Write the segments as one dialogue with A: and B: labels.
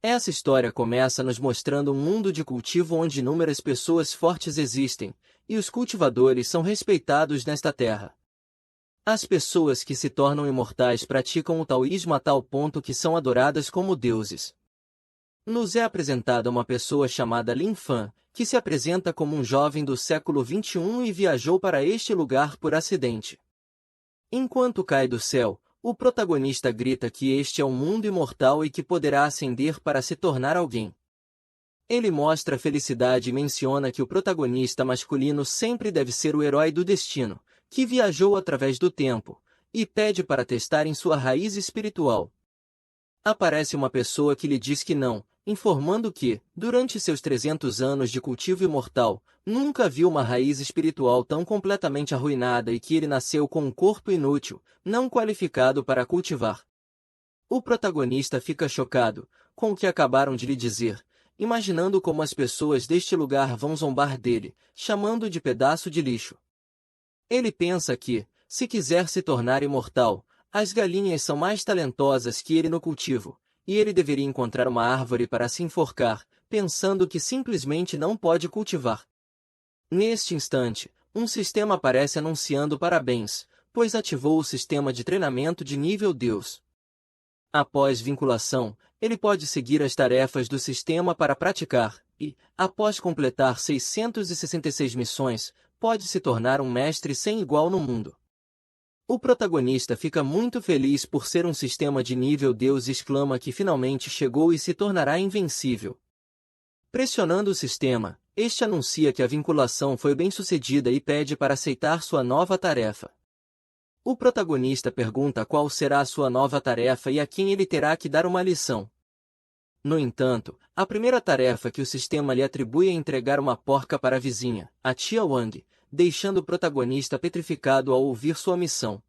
A: Essa história começa nos mostrando um mundo de cultivo onde inúmeras pessoas fortes existem, e os cultivadores são respeitados nesta terra. As pessoas que se tornam imortais praticam o taoísmo a tal ponto que são adoradas como deuses. Nos é apresentada uma pessoa chamada Lin Fan, que se apresenta como um jovem do século XXI e viajou para este lugar por acidente. Enquanto cai do céu, o protagonista grita que este é um mundo imortal e que poderá ascender para se tornar alguém. Ele mostra felicidade e menciona que o protagonista masculino sempre deve ser o herói do destino, que viajou através do tempo, e pede para testar em sua raiz espiritual. Aparece uma pessoa que lhe diz que não, informando que, durante seus 300 anos de cultivo imortal, nunca viu uma raiz espiritual tão completamente arruinada e que ele nasceu com um corpo inútil, não qualificado para cultivar. O protagonista fica chocado com o que acabaram de lhe dizer, imaginando como as pessoas deste lugar vão zombar dele, chamando-o de pedaço de lixo. Ele pensa que, se quiser se tornar imortal, as galinhas são mais talentosas que ele no cultivo, e ele deveria encontrar uma árvore para se enforcar, pensando que simplesmente não pode cultivar. Neste instante, um sistema aparece anunciando parabéns, pois ativou o sistema de treinamento de nível Deus. Após vinculação, ele pode seguir as tarefas do sistema para praticar, e, após completar 666 missões, pode se tornar um mestre sem igual no mundo. O protagonista fica muito feliz por ser um sistema de nível Deus e exclama que finalmente chegou e se tornará invencível. Pressionando o sistema, este anuncia que a vinculação foi bem-sucedida e pede para aceitar sua nova tarefa. O protagonista pergunta qual será a sua nova tarefa e a quem ele terá que dar uma lição. No entanto, a primeira tarefa que o sistema lhe atribui é entregar uma porca para a vizinha, a tia Wang, deixando o protagonista petrificado ao ouvir sua missão.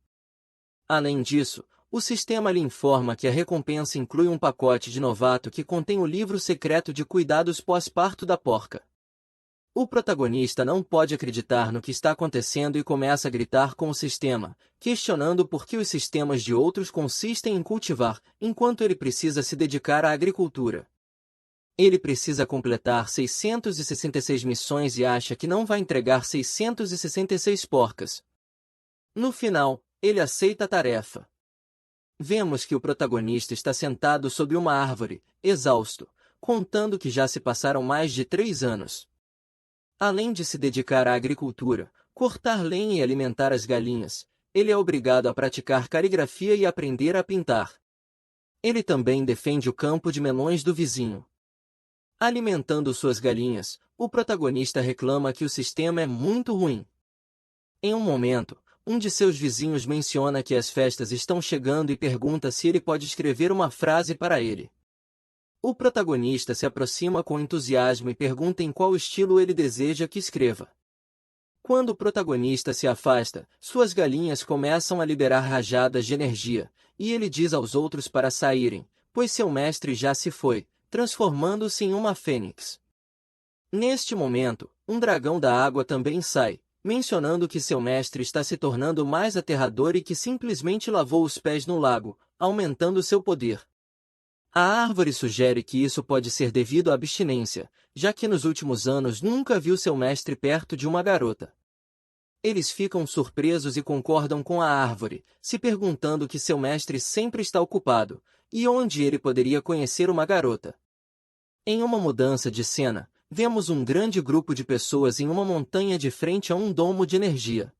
A: Além disso, o sistema lhe informa que a recompensa inclui um pacote de novato que contém o livro secreto de cuidados pós-parto da porca. O protagonista não pode acreditar no que está acontecendo e começa a gritar com o sistema, questionando por que os sistemas de outros consistem em cultivar, enquanto ele precisa se dedicar à agricultura. Ele precisa completar 666 missões e acha que não vai entregar 666 porcas. No final, ele aceita a tarefa. Vemos que o protagonista está sentado sob uma árvore, exausto, contando que já se passaram mais de 3 anos. Além de se dedicar à agricultura, cortar lenha e alimentar as galinhas, ele é obrigado a praticar caligrafia e aprender a pintar. Ele também defende o campo de melões do vizinho. Alimentando suas galinhas, o protagonista reclama que o sistema é muito ruim. Em um momento, um de seus vizinhos menciona que as festas estão chegando e pergunta se ele pode escrever uma frase para ele. O protagonista se aproxima com entusiasmo e pergunta em qual estilo ele deseja que escreva. Quando o protagonista se afasta, suas galinhas começam a liberar rajadas de energia, e ele diz aos outros para saírem, pois seu mestre já se foi, transformando-se em uma fênix. Neste momento, um dragão da água também sai, mencionando que seu mestre está se tornando mais aterrador e que simplesmente lavou os pés no lago, aumentando seu poder. A árvore sugere que isso pode ser devido à abstinência, já que nos últimos anos nunca viu seu mestre perto de uma garota. Eles ficam surpresos e concordam com a árvore, se perguntando que seu mestre sempre está ocupado, e onde ele poderia conhecer uma garota. Em uma mudança de cena, vemos um grande grupo de pessoas em uma montanha de frente a um domo de energia.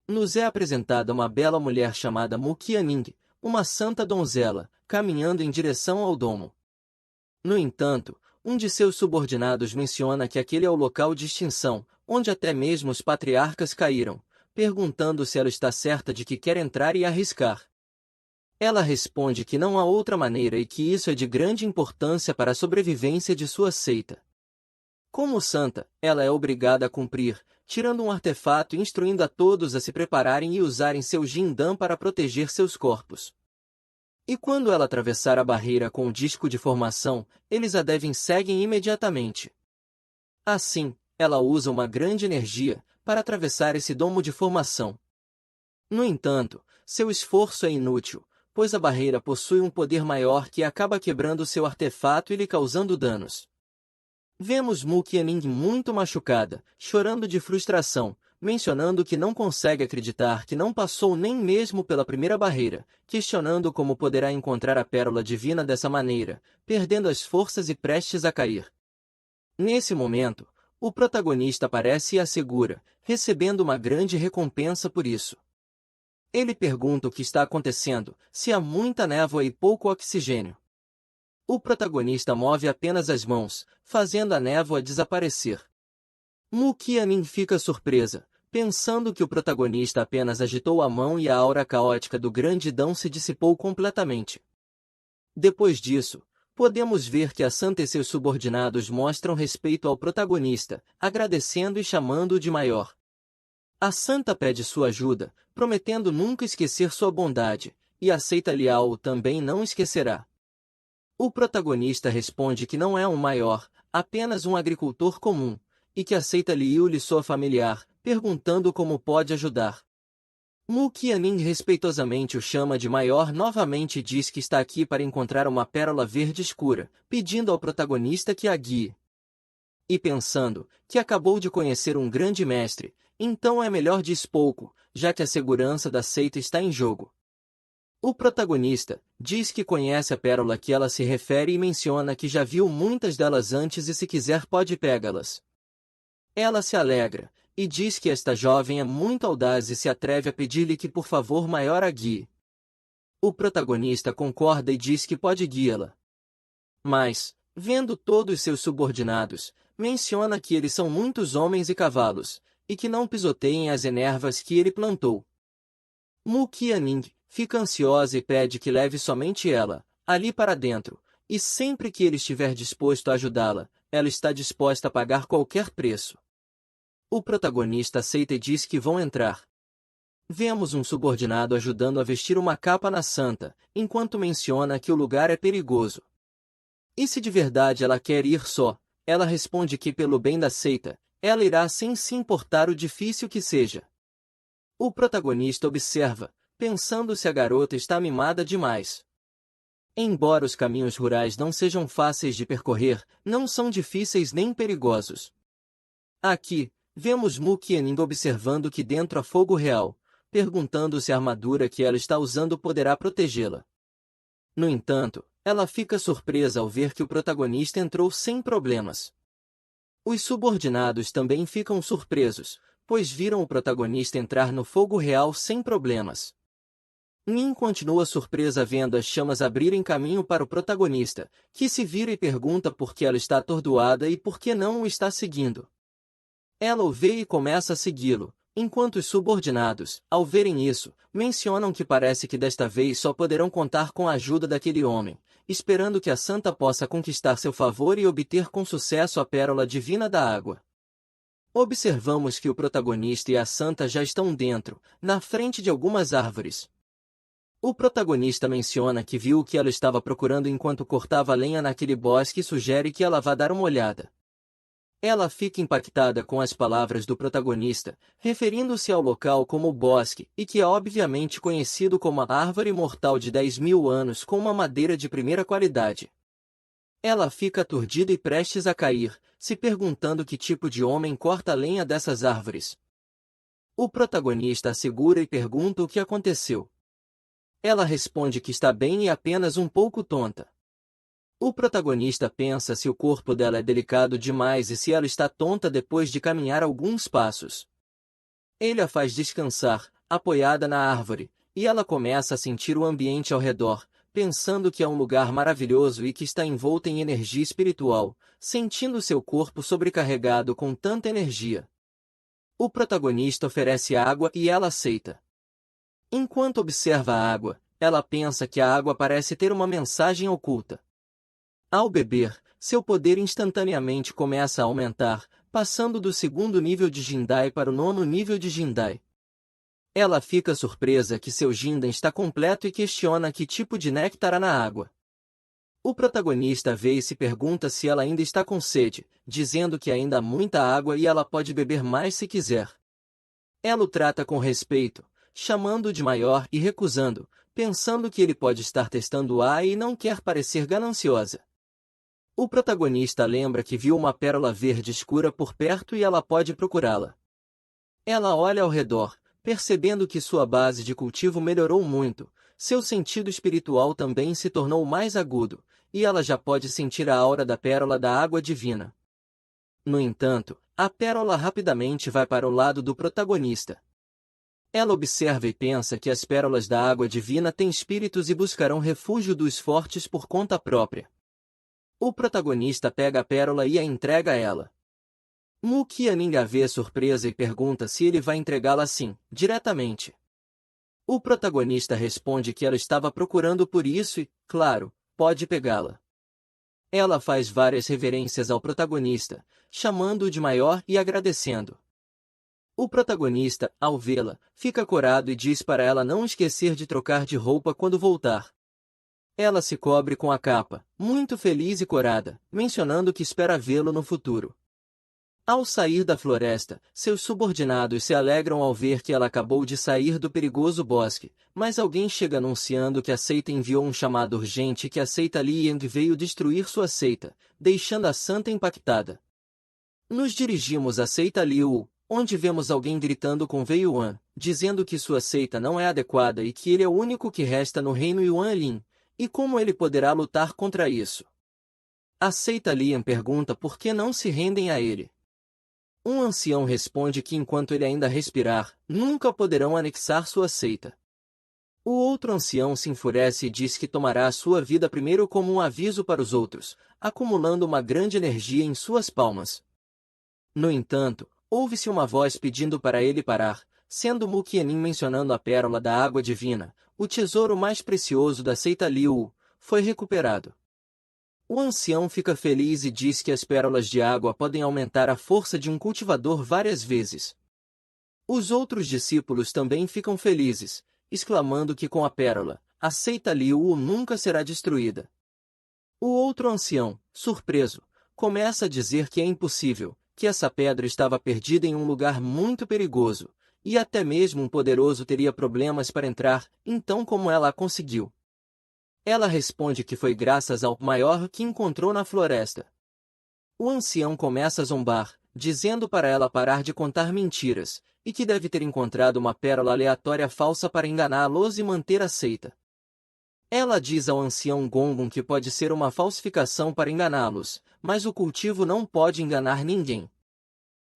A: Nos é apresentada uma bela mulher chamada Mu Qianing, uma santa donzela, caminhando em direção ao domo. No entanto, um de seus subordinados menciona que aquele é o local de extinção, onde até mesmo os patriarcas caíram, perguntando se ela está certa de que quer entrar e arriscar. Ela responde que não há outra maneira e que isso é de grande importância para a sobrevivência de sua seita. Como santa, ela é obrigada a cumprir, tirando um artefato e instruindo a todos a se prepararem e usarem seu Jindan para proteger seus corpos. E quando ela atravessar a barreira com o disco de formação, eles a seguem imediatamente. Assim, ela usa uma grande energia para atravessar esse domo de formação. No entanto, seu esforço é inútil, pois a barreira possui um poder maior que acaba quebrando seu artefato e lhe causando danos. Vemos Mu Qianning muito machucada, chorando de frustração, mencionando que não consegue acreditar que não passou nem mesmo pela primeira barreira, questionando como poderá encontrar a pérola divina dessa maneira, perdendo as forças e prestes a cair. Nesse momento, o protagonista aparece e a segura, recebendo uma grande recompensa por isso. Ele pergunta o que está acontecendo, se há muita névoa e pouco oxigênio. O protagonista move apenas as mãos, fazendo a névoa desaparecer. Mu Qianning fica surpresa, pensando que o protagonista apenas agitou a mão e a aura caótica do grande Dão se dissipou completamente. Depois disso, podemos ver que a santa e seus subordinados mostram respeito ao protagonista, agradecendo e chamando-o de maior. A santa pede sua ajuda, prometendo nunca esquecer sua bondade, e aceita Liao também não esquecerá. O protagonista responde que não é um maior, apenas um agricultor comum, e que aceita Liu e sua familiar, perguntando como pode ajudar. Mu Qianning respeitosamente o chama de maior novamente e diz que está aqui para encontrar uma pérola verde escura, pedindo ao protagonista que a guie. E pensando que acabou de conhecer um grande mestre, então é melhor diz pouco, já que a segurança da seita está em jogo. O protagonista diz que conhece a pérola que ela se refere e menciona que já viu muitas delas antes e se quiser pode pegá-las. Ela se alegra, e diz que esta jovem é muito audaz e se atreve a pedir-lhe que por favor maior a guie. O protagonista concorda e diz que pode guiá-la. Mas, vendo todos seus subordinados, menciona que eles são muitos homens e cavalos, e que não pisoteiem as ervas que ele plantou. Mu Qianning fica ansiosa e pede que leve somente ela, ali para dentro, e sempre que ele estiver disposto a ajudá-la, ela está disposta a pagar qualquer preço. O protagonista aceita e diz que vão entrar. Vemos um subordinado ajudando a vestir uma capa na santa, enquanto menciona que o lugar é perigoso. E se de verdade ela quer ir só, ela responde que pelo bem da seita, ela irá sem se importar o difícil que seja. O protagonista observa, pensando se a garota está mimada demais. Embora os caminhos rurais não sejam fáceis de percorrer, não são difíceis nem perigosos. Aqui, vemos Mu Qianning observando que dentro há fogo real, perguntando se a armadura que ela está usando poderá protegê-la. No entanto, ela fica surpresa ao ver que o protagonista entrou sem problemas. Os subordinados também ficam surpresos, pois viram o protagonista entrar no fogo real sem problemas. Nin continua surpresa vendo as chamas abrirem caminho para o protagonista, que se vira e pergunta por que ela está atordoada e por que não o está seguindo. Ela o vê e começa a segui-lo, enquanto os subordinados, ao verem isso, mencionam que parece que desta vez só poderão contar com a ajuda daquele homem, esperando que a santa possa conquistar seu favor e obter com sucesso a pérola divina da água. Observamos que o protagonista e a santa já estão dentro, na frente de algumas árvores. O protagonista menciona que viu o que ela estava procurando enquanto cortava lenha naquele bosque e sugere que ela vá dar uma olhada. Ela fica impactada com as palavras do protagonista, referindo-se ao local como o bosque, e que é obviamente conhecido como a árvore mortal de 10.000 anos com uma madeira de primeira qualidade. Ela fica aturdida e prestes a cair, se perguntando que tipo de homem corta a lenha dessas árvores. O protagonista a segura e pergunta o que aconteceu. Ela responde que está bem e apenas um pouco tonta. O protagonista pensa se o corpo dela é delicado demais e se ela está tonta depois de caminhar alguns passos. Ele a faz descansar, apoiada na árvore, e ela começa a sentir o ambiente ao redor, pensando que é um lugar maravilhoso e que está envolta em energia espiritual, sentindo seu corpo sobrecarregado com tanta energia. O protagonista oferece água e ela aceita. Enquanto observa a água, ela pensa que a água parece ter uma mensagem oculta. Ao beber, seu poder instantaneamente começa a aumentar, passando do 2º nível de Jindai para o 9º nível de Jindai. Ela fica surpresa que seu Jindan está completo e questiona que tipo de néctar há na água. O protagonista vê e se pergunta se ela ainda está com sede, dizendo que ainda há muita água e ela pode beber mais se quiser. Ela o trata com respeito, chamando-o de maior e recusando, pensando que ele pode estar testando-a e não quer parecer gananciosa. O protagonista lembra que viu uma pérola verde escura por perto e ela pode procurá-la. Ela olha ao redor, percebendo que sua base de cultivo melhorou muito, seu sentido espiritual também se tornou mais agudo, e ela já pode sentir a aura da pérola da água divina. No entanto, a pérola rapidamente vai para o lado do protagonista. Ela observa e pensa que as pérolas da água divina têm espíritos e buscarão refúgio dos fortes por conta própria. O protagonista pega a pérola e a entrega a ela. Qianning a vê surpresa e pergunta se ele vai entregá-la assim, diretamente. O protagonista responde que ela estava procurando por isso e, claro, pode pegá-la. Ela faz várias reverências ao protagonista, chamando-o de maior e agradecendo. O protagonista, ao vê-la, fica corado e diz para ela não esquecer de trocar de roupa quando voltar. Ela se cobre com a capa, muito feliz e corada, mencionando que espera vê-lo no futuro. Ao sair da floresta, seus subordinados se alegram ao ver que ela acabou de sair do perigoso bosque, mas alguém chega anunciando que a seita enviou um chamado urgente e que a seita Liang veio destruir sua seita, deixando a santa impactada. Nos dirigimos à seita Liu, onde vemos alguém gritando com Wei Yuan, dizendo que sua seita não é adequada e que ele é o único que resta no reino Yuanlin, e como ele poderá lutar contra isso. A seita Liang pergunta por que não se rendem a ele. Um ancião responde que enquanto ele ainda respirar, nunca poderão anexar sua seita. O outro ancião se enfurece e diz que tomará a sua vida primeiro como um aviso para os outros, acumulando uma grande energia em suas palmas. No entanto, ouve-se uma voz pedindo para ele parar, sendo Qianning mencionando a pérola da água divina, o tesouro mais precioso da seita Liu, foi recuperado. O ancião fica feliz e diz que as pérolas de água podem aumentar a força de um cultivador várias vezes. Os outros discípulos também ficam felizes, exclamando que com a pérola, a seita Liu nunca será destruída. O outro ancião, surpreso, começa a dizer que é impossível, que essa pedra estava perdida em um lugar muito perigoso, e até mesmo um poderoso teria problemas para entrar, então como ela a conseguiu? Ela responde que foi graças ao maior que encontrou na floresta. O ancião começa a zombar, dizendo para ela parar de contar mentiras, e que deve ter encontrado uma pérola aleatória falsa para enganá-los e manter a seita. Ela diz ao ancião Gongon que pode ser uma falsificação para enganá-los, mas o cultivo não pode enganar ninguém.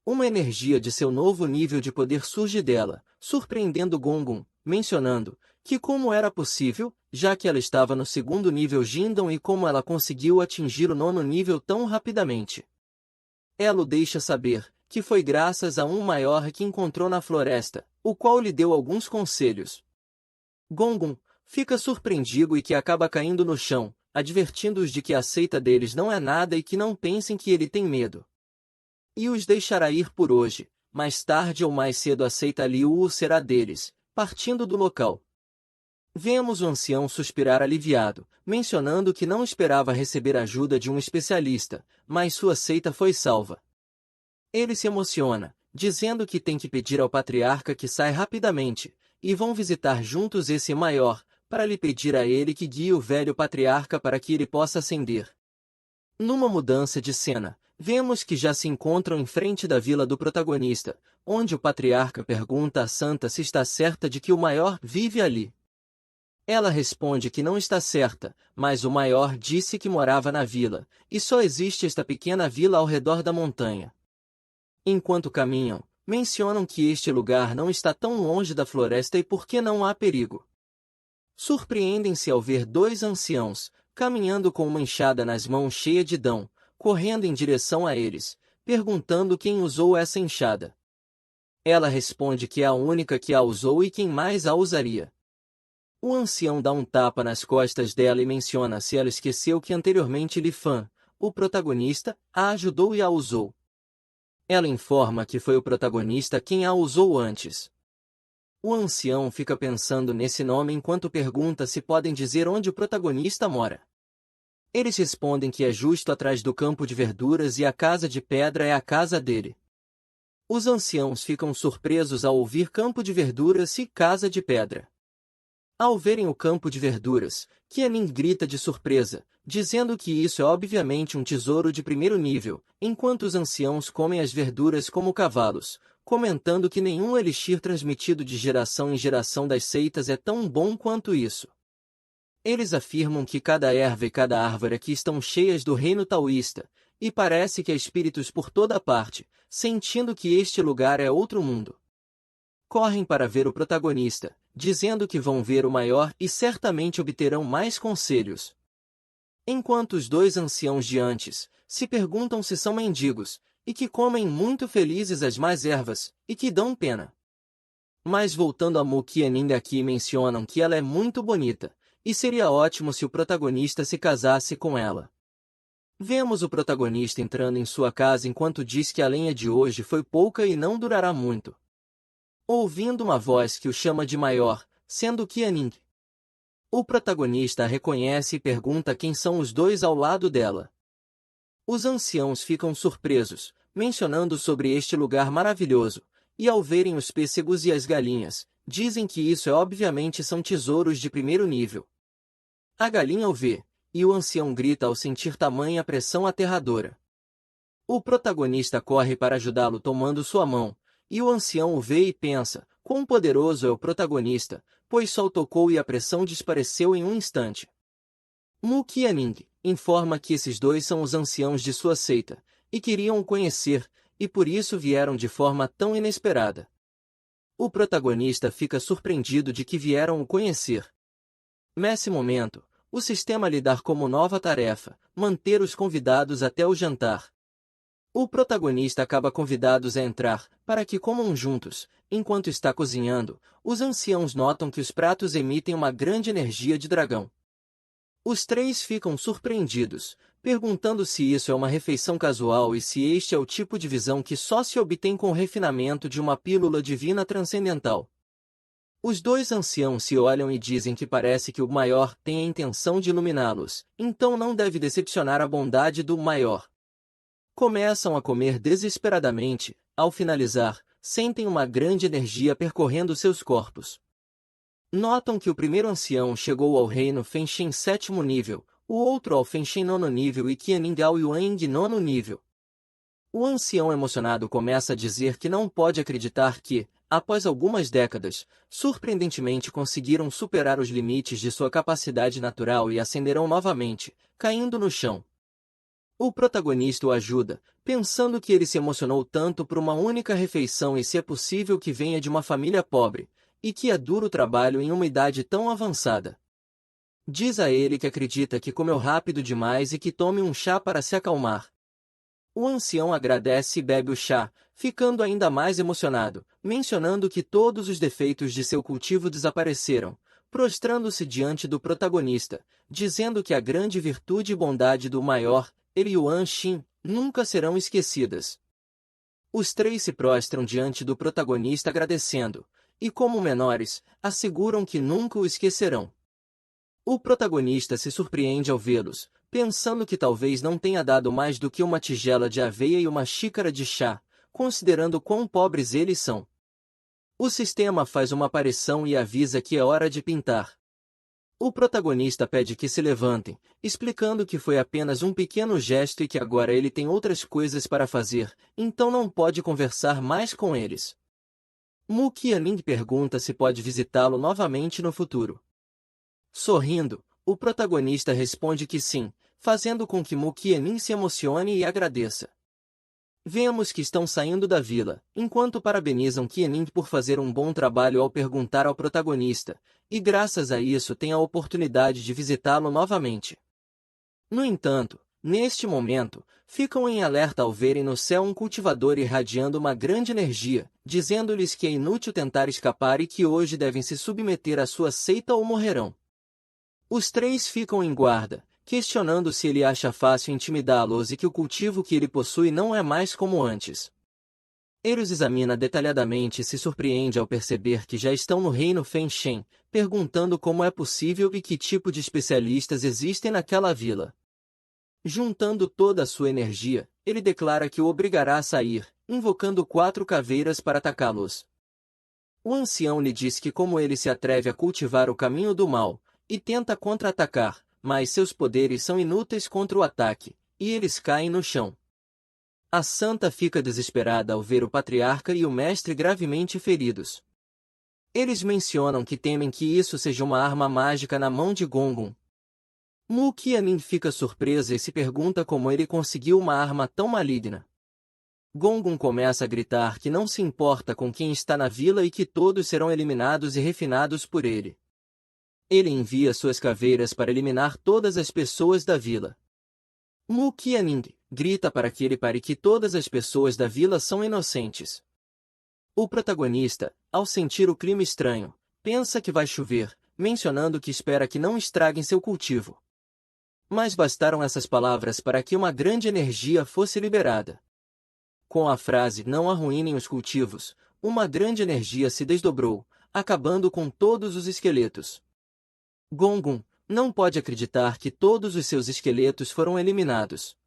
A: Uma energia de seu novo nível de poder surge dela, surpreendendo Gongon, mencionando que como era possível, já que ela estava no segundo nível Jindon e como ela conseguiu atingir o nono nível tão rapidamente. Ela o deixa saber que foi graças a um maior que encontrou na floresta, o qual lhe deu alguns conselhos. Gongon fica surpreendido e que acaba caindo no chão, advertindo-os de que a seita deles não é nada e que não pensem que ele tem medo. E os deixará ir por hoje, mais tarde ou mais cedo a seita Liu será deles, partindo do local. Vemos o ancião suspirar aliviado, mencionando que não esperava receber ajuda de um especialista, mas sua seita foi salva. Ele se emociona, dizendo que tem que pedir ao patriarca que saia rapidamente, e vão visitar juntos esse maior, para lhe pedir a ele que guie o velho patriarca para que ele possa ascender. Numa mudança de cena, vemos que já se encontram em frente da vila do protagonista, onde o patriarca pergunta à santa se está certa de que o maior vive ali. Ela responde que não está certa, mas o maior disse que morava na vila, e só existe esta pequena vila ao redor da montanha. Enquanto caminham, mencionam que este lugar não está tão longe da floresta e por que não há perigo. Surpreendem-se ao ver dois anciãos, caminhando com uma enxada nas mãos cheia de dão, correndo em direção a eles, perguntando quem usou essa enxada. Ela responde que é a única que a usou e quem mais a usaria. O ancião dá um tapa nas costas dela e menciona se ela esqueceu que anteriormente Li Fan, o protagonista, a ajudou e a usou. Ela informa que foi o protagonista quem a usou antes. O ancião fica pensando nesse nome enquanto pergunta se podem dizer onde o protagonista mora. Eles respondem que é justo atrás do campo de verduras e a casa de pedra é a casa dele. Os anciãos ficam surpresos ao ouvir campo de verduras e casa de pedra. Ao verem o campo de verduras, Qianing grita de surpresa, dizendo que isso é obviamente um tesouro de primeiro nível, enquanto os anciãos comem as verduras como cavalos, comentando que nenhum elixir transmitido de geração em geração das seitas é tão bom quanto isso. Eles afirmam que cada erva e cada árvore aqui estão cheias do reino taoísta, e parece que há espíritos por toda parte, sentindo que este lugar é outro mundo. Correm para ver o protagonista, dizendo que vão ver o maior e certamente obterão mais conselhos. Enquanto os dois anciãos de antes se perguntam se são mendigos, e que comem muito felizes as más ervas, e que dão pena. Mas voltando a Mu Qianing aqui mencionam que ela é muito bonita, e seria ótimo se o protagonista se casasse com ela. Vemos o protagonista entrando em sua casa enquanto diz que a lenha de hoje foi pouca e não durará muito. Ouvindo uma voz que o chama de maior, sendo Qianing. O protagonista a reconhece e pergunta quem são os dois ao lado dela. Os anciãos ficam surpresos, mencionando sobre este lugar maravilhoso, e ao verem os pêssegos e as galinhas, dizem que isso obviamente são tesouros de primeiro nível. A galinha o vê, e o ancião grita ao sentir tamanha pressão aterradora. O protagonista corre para ajudá-lo tomando sua mão, e o ancião o vê e pensa, quão poderoso é o protagonista, pois só o tocou e a pressão desapareceu em um instante. Mu Qianing informa que esses dois são os anciãos de sua seita, e queriam o conhecer, e por isso vieram de forma tão inesperada. O protagonista fica surpreendido de que vieram o conhecer. Nesse momento, o sistema lhe dá como nova tarefa, manter os convidados até o jantar. O protagonista acaba convidados a entrar, para que comam juntos. Enquanto está cozinhando, os anciãos notam que os pratos emitem uma grande energia de dragão. Os três ficam surpreendidos, perguntando se isso é uma refeição casual e se este é o tipo de visão que só se obtém com o refinamento de uma pílula divina transcendental. Os dois anciãos se olham e dizem que parece que o maior tem a intenção de iluminá-los, então não deve decepcionar a bondade do maior. Começam a comer desesperadamente, ao finalizar, sentem uma grande energia percorrendo seus corpos. Notam que o primeiro ancião chegou ao reino Fenshin 7º nível, o outro ao Fenshin 9º nível e Qianing ao Yuanying 9º nível. O ancião emocionado começa a dizer que não pode acreditar que, após algumas décadas, surpreendentemente conseguiram superar os limites de sua capacidade natural e ascenderão novamente, caindo no chão. O protagonista o ajuda, pensando que ele se emocionou tanto por uma única refeição e se é possível que venha de uma família pobre, e que é duro trabalho em uma idade tão avançada. Diz a ele que acredita que comeu rápido demais e que tome um chá para se acalmar. O ancião agradece e bebe o chá, ficando ainda mais emocionado, mencionando que todos os defeitos de seu cultivo desapareceram, prostrando-se diante do protagonista, dizendo que a grande virtude e bondade do maior, Yuan Xin, nunca serão esquecidas. Os três se prostram diante do protagonista agradecendo, e como menores, asseguram que nunca o esquecerão. O protagonista se surpreende ao vê-los, pensando que talvez não tenha dado mais do que uma tigela de aveia e uma xícara de chá, considerando quão pobres eles são. O sistema faz uma aparição e avisa que é hora de pintar. O protagonista pede que se levantem, explicando que foi apenas um pequeno gesto e que agora ele tem outras coisas para fazer, então não pode conversar mais com eles. Mu Qianing pergunta se pode visitá-lo novamente no futuro. Sorrindo, o protagonista responde que sim, fazendo com que Mu Qianing se emocione e agradeça. Vemos que estão saindo da vila, enquanto parabenizam Qianing por fazer um bom trabalho ao perguntar ao protagonista, e graças a isso tem a oportunidade de visitá-lo novamente. No entanto, neste momento, ficam em alerta ao verem no céu um cultivador irradiando uma grande energia, dizendo-lhes que é inútil tentar escapar e que hoje devem se submeter à sua seita ou morrerão. Os três ficam em guarda, questionando se ele acha fácil intimidá-los e que o cultivo que ele possui não é mais como antes. Ele os examina detalhadamente e se surpreende ao perceber que já estão no reino Fenshin, perguntando como é possível e que tipo de especialistas existem naquela vila. Juntando toda a sua energia, ele declara que o obrigará a sair, invocando 4 caveiras para atacá-los. O ancião lhe diz que como ele se atreve a cultivar o caminho do mal, e tenta contra-atacar, mas seus poderes são inúteis contra o ataque, e eles caem no chão. A santa fica desesperada ao ver o patriarca e o mestre gravemente feridos. Eles mencionam que temem que isso seja uma arma mágica na mão de Gongun. Mu Qianning fica surpresa e se pergunta como ele conseguiu uma arma tão maligna. Gongun começa a gritar que não se importa com quem está na vila e que todos serão eliminados e refinados por ele. Ele envia suas caveiras para eliminar todas as pessoas da vila. Mu Qianning grita para que ele pare que todas as pessoas da vila são inocentes. O protagonista, ao sentir o clima estranho, pensa que vai chover, mencionando que espera que não estraguem seu cultivo. Mas bastaram essas palavras para que uma grande energia fosse liberada. Com a frase "não arruinem os cultivos", uma grande energia se desdobrou, acabando com todos os esqueletos. Gongun não pode acreditar que todos os seus esqueletos foram eliminados.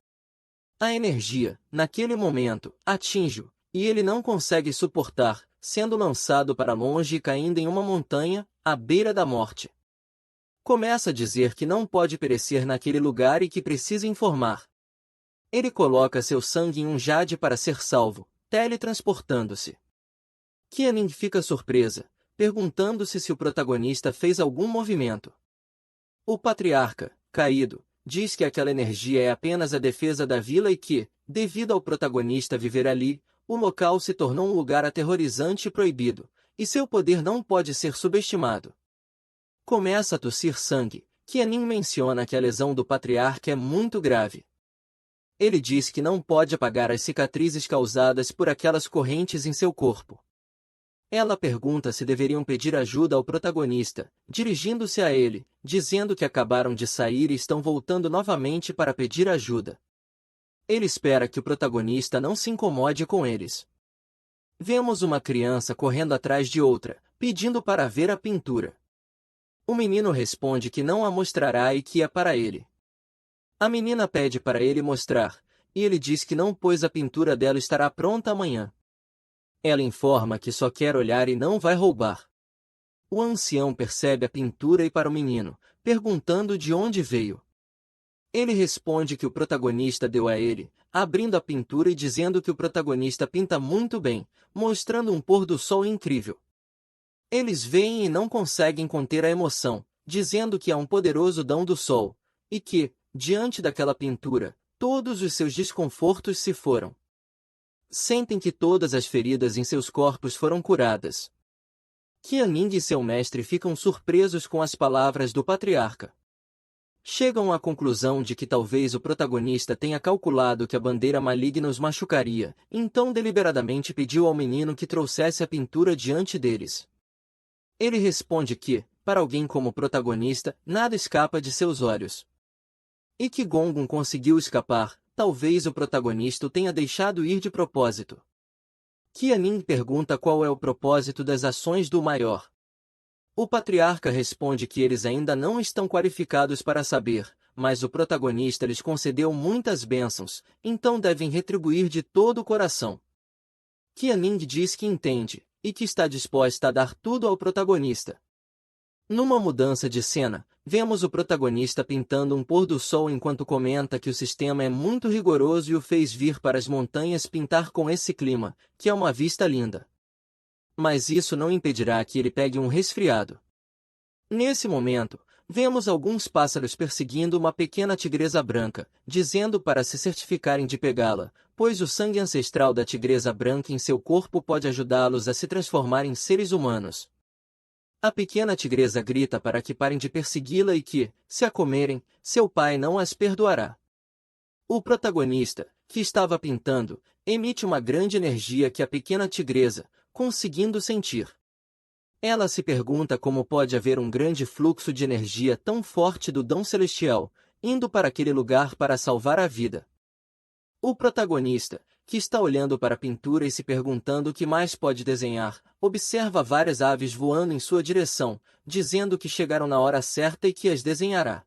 A: A energia, naquele momento, atinge-o, e ele não consegue suportar, sendo lançado para longe e caindo em uma montanha, à beira da morte. Começa a dizer que não pode perecer naquele lugar e que precisa informar. Ele coloca seu sangue em um jade para ser salvo, teletransportando-se. Qianning fica surpresa, perguntando-se se o protagonista fez algum movimento. O patriarca, caído, diz que aquela energia é apenas a defesa da vila e que, devido ao protagonista viver ali, o local se tornou um lugar aterrorizante e proibido, e seu poder não pode ser subestimado. Começa a tossir sangue. Qianning menciona que a lesão do patriarca é muito grave. Ele diz que não pode apagar as cicatrizes causadas por aquelas correntes em seu corpo. Ela pergunta se deveriam pedir ajuda ao protagonista, dirigindo-se a ele, dizendo que acabaram de sair e estão voltando novamente para pedir ajuda. Ele espera que o protagonista não se incomode com eles. Vemos uma criança correndo atrás de outra, pedindo para ver a pintura. O menino responde que não a mostrará e que é para ele. A menina pede para ele mostrar, e ele diz que não pois a pintura dela estará pronta amanhã. Ela informa que só quer olhar e não vai roubar. O ancião percebe a pintura e para o menino, perguntando de onde veio. Ele responde que o protagonista deu a ele, abrindo a pintura e dizendo que o protagonista pinta muito bem, mostrando um pôr do sol incrível. Eles veem e não conseguem conter a emoção, dizendo que há um poderoso dom do sol, e que, diante daquela pintura, todos os seus desconfortos se foram. Sentem que todas as feridas em seus corpos foram curadas. Qianning e seu mestre ficam surpresos com as palavras do patriarca. Chegam à conclusão de que talvez o protagonista tenha calculado que a bandeira maligna os machucaria, então deliberadamente pediu ao menino que trouxesse a pintura diante deles. Ele responde que, para alguém como protagonista, nada escapa de seus olhos. E que Gongun conseguiu escapar, talvez o protagonista o tenha deixado ir de propósito. Qianning pergunta qual é o propósito das ações do maior. O patriarca responde que eles ainda não estão qualificados para saber, mas o protagonista lhes concedeu muitas bênçãos, então devem retribuir de todo o coração. Qianning diz que entende, e que está disposta a dar tudo ao protagonista. Numa mudança de cena, vemos o protagonista pintando um pôr do sol enquanto comenta que o sistema é muito rigoroso e o fez vir para as montanhas pintar com esse clima, que é uma vista linda. Mas isso não impedirá que ele pegue um resfriado. Nesse momento, vemos alguns pássaros perseguindo uma pequena tigresa branca, dizendo para se certificarem de pegá-la, pois o sangue ancestral da tigresa branca em seu corpo pode ajudá-los a se transformar em seres humanos. A pequena tigresa grita para que parem de persegui-la e que, se a comerem, seu pai não as perdoará. O protagonista, que estava pintando, emite uma grande energia que a pequena tigresa, conseguindo sentir. Ela se pergunta como pode haver um grande fluxo de energia tão forte do dom celestial, indo para aquele lugar para salvar a vida. O protagonista, que está olhando para a pintura e se perguntando o que mais pode desenhar, observa várias aves voando em sua direção, dizendo que chegaram na hora certa e que as desenhará.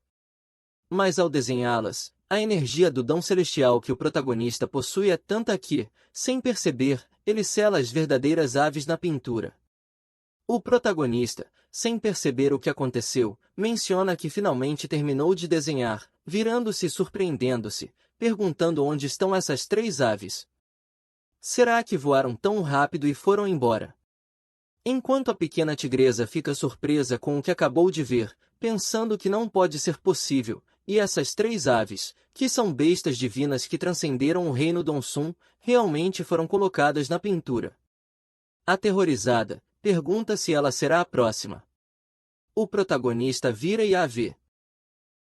A: Mas ao desenhá-las, a energia do dom celestial que o protagonista possui é tanta que, sem perceber, ele sela as verdadeiras aves na pintura. O protagonista, sem perceber o que aconteceu, menciona que finalmente terminou de desenhar, virando-se e surpreendendo-se, perguntando onde estão essas 3 aves. Será que voaram tão rápido e foram embora? Enquanto a pequena tigresa fica surpresa com o que acabou de ver, pensando que não pode ser possível, e essas 3 aves, que são bestas divinas que transcenderam o reino Dongsun, realmente foram colocadas na pintura. Aterrorizada, pergunta se ela será a próxima. O protagonista vira e a vê.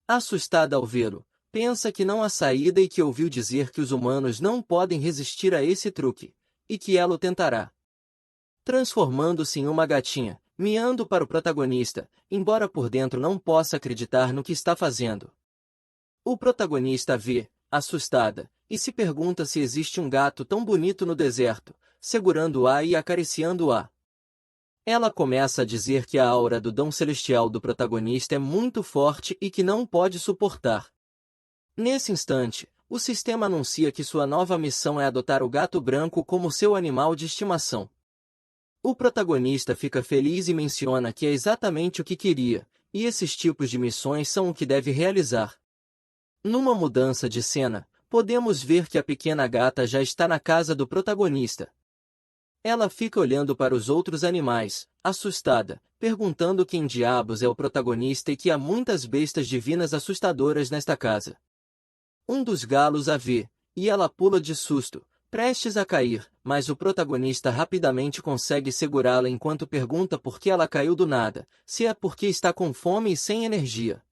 A: Assustada ao vê-lo, pensa que não há saída e que ouviu dizer que os humanos não podem resistir a esse truque, e que ela o tentará. Transformando-se em uma gatinha, miando para o protagonista, embora por dentro não possa acreditar no que está fazendo. O protagonista vê, assustada, e se pergunta se existe um gato tão bonito no deserto, segurando-a e acariciando-a. Ela começa a dizer que a aura do dom celestial do protagonista é muito forte e que não pode suportar. Nesse instante, o sistema anuncia que sua nova missão é adotar o gato branco como seu animal de estimação. O protagonista fica feliz e menciona que é exatamente o que queria, e esses tipos de missões são o que deve realizar. Numa mudança de cena, podemos ver que a pequena gata já está na casa do protagonista. Ela fica olhando para os outros animais, assustada, perguntando quem diabos é o protagonista e que há muitas bestas divinas assustadoras nesta casa. Um dos galos a vê, e ela pula de susto, prestes a cair, mas o protagonista rapidamente consegue segurá-la enquanto pergunta por que ela caiu do nada, se é porque está com fome e sem energia.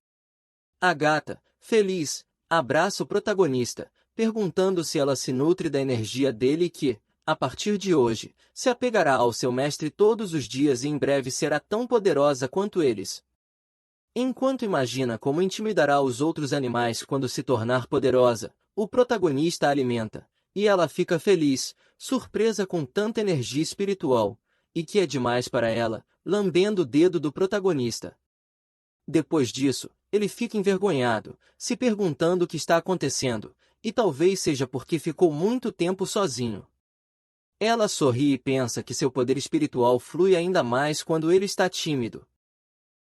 A: A gata, feliz, abraça o protagonista, perguntando se ela se nutre da energia dele e que, a partir de hoje, se apegará ao seu mestre todos os dias e em breve será tão poderosa quanto eles. Enquanto imagina como intimidará os outros animais quando se tornar poderosa, o protagonista a alimenta, e ela fica feliz, surpresa com tanta energia espiritual, e que é demais para ela, lambendo o dedo do protagonista. Depois disso, ele fica envergonhado, se perguntando o que está acontecendo, e talvez seja porque ficou muito tempo sozinho. Ela sorri e pensa que seu poder espiritual flui ainda mais quando ele está tímido.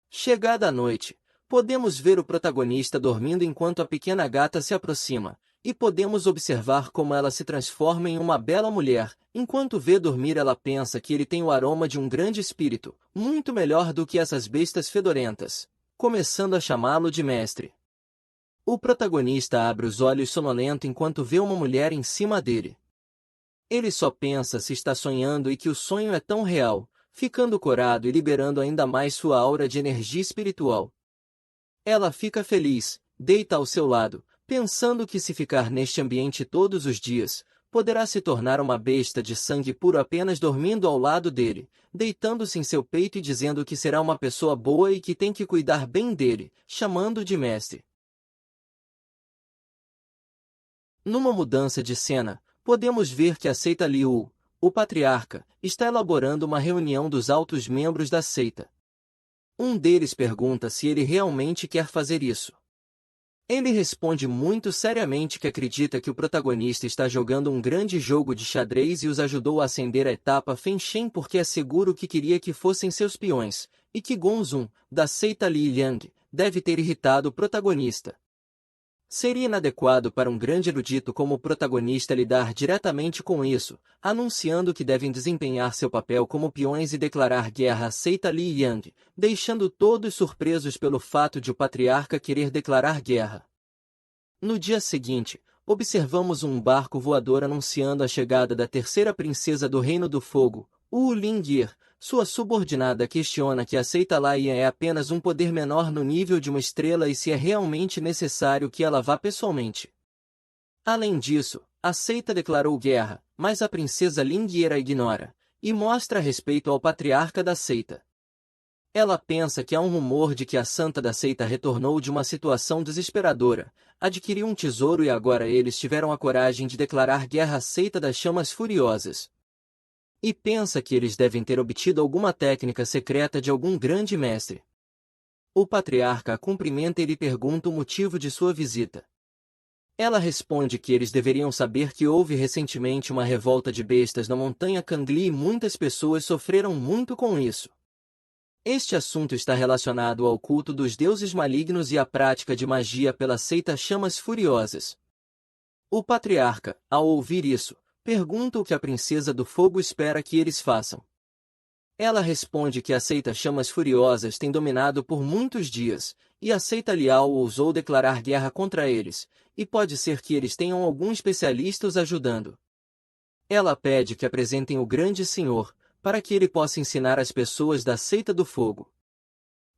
A: Chegada a noite, podemos ver o protagonista dormindo enquanto a pequena gata se aproxima, e podemos observar como ela se transforma em uma bela mulher. Enquanto vê dormir, ela pensa que ele tem o aroma de um grande espírito, muito melhor do que essas bestas fedorentas, começando a chamá-lo de mestre. O protagonista abre os olhos sonolento enquanto vê uma mulher em cima dele. Ele só pensa se está sonhando e que o sonho é tão real, ficando corado e liberando ainda mais sua aura de energia espiritual. Ela fica feliz, deita ao seu lado, pensando que se ficar neste ambiente todos os dias, poderá se tornar uma besta de sangue puro apenas dormindo ao lado dele, deitando-se em seu peito e dizendo que será uma pessoa boa e que tem que cuidar bem dele, chamando-o de mestre. Numa mudança de cena, podemos ver que a seita Liu, o patriarca, está elaborando uma reunião dos altos membros da seita. Um deles pergunta se ele realmente quer fazer isso. Ele responde muito seriamente que acredita que o protagonista está jogando um grande jogo de xadrez e os ajudou a ascender a etapa Fenshen porque é seguro que queria que fossem seus peões, e que Gonzun, da seita Li Liang, deve ter irritado o protagonista. Seria inadequado para um grande erudito como o protagonista lidar diretamente com isso, anunciando que devem desempenhar seu papel como peões e declarar guerra à seita Li Yang, deixando todos surpresos pelo fato de o patriarca querer declarar guerra. No dia seguinte, observamos um barco voador anunciando a chegada da terceira princesa do Reino do Fogo, Wu Lingir. Sua subordinada questiona que a seita Laia é apenas um poder menor no nível de uma estrela e se é realmente necessário que ela vá pessoalmente. Além disso, a seita declarou guerra, mas a princesa Lingir a ignora, e mostra respeito ao patriarca da seita. Ela pensa que há um rumor de que a santa da seita retornou de uma situação desesperadora, adquiriu um tesouro e agora eles tiveram a coragem de declarar guerra à seita das chamas furiosas. E pensa que eles devem ter obtido alguma técnica secreta de algum grande mestre. O patriarca a cumprimenta e lhe pergunta o motivo de sua visita. Ela responde que eles deveriam saber que houve recentemente uma revolta de bestas na montanha Kangli e muitas pessoas sofreram muito com isso. Este assunto está relacionado ao culto dos deuses malignos e à prática de magia pela seita Chamas Furiosas. O patriarca, ao ouvir isso, pergunta o que a princesa do fogo espera que eles façam. Ela responde que a seita Chamas Furiosas tem dominado por muitos dias, e a seita Liao ousou declarar guerra contra eles, e pode ser que eles tenham algum especialista os ajudando. Ela pede que apresentem o grande senhor, para que ele possa ensinar as pessoas da seita do fogo.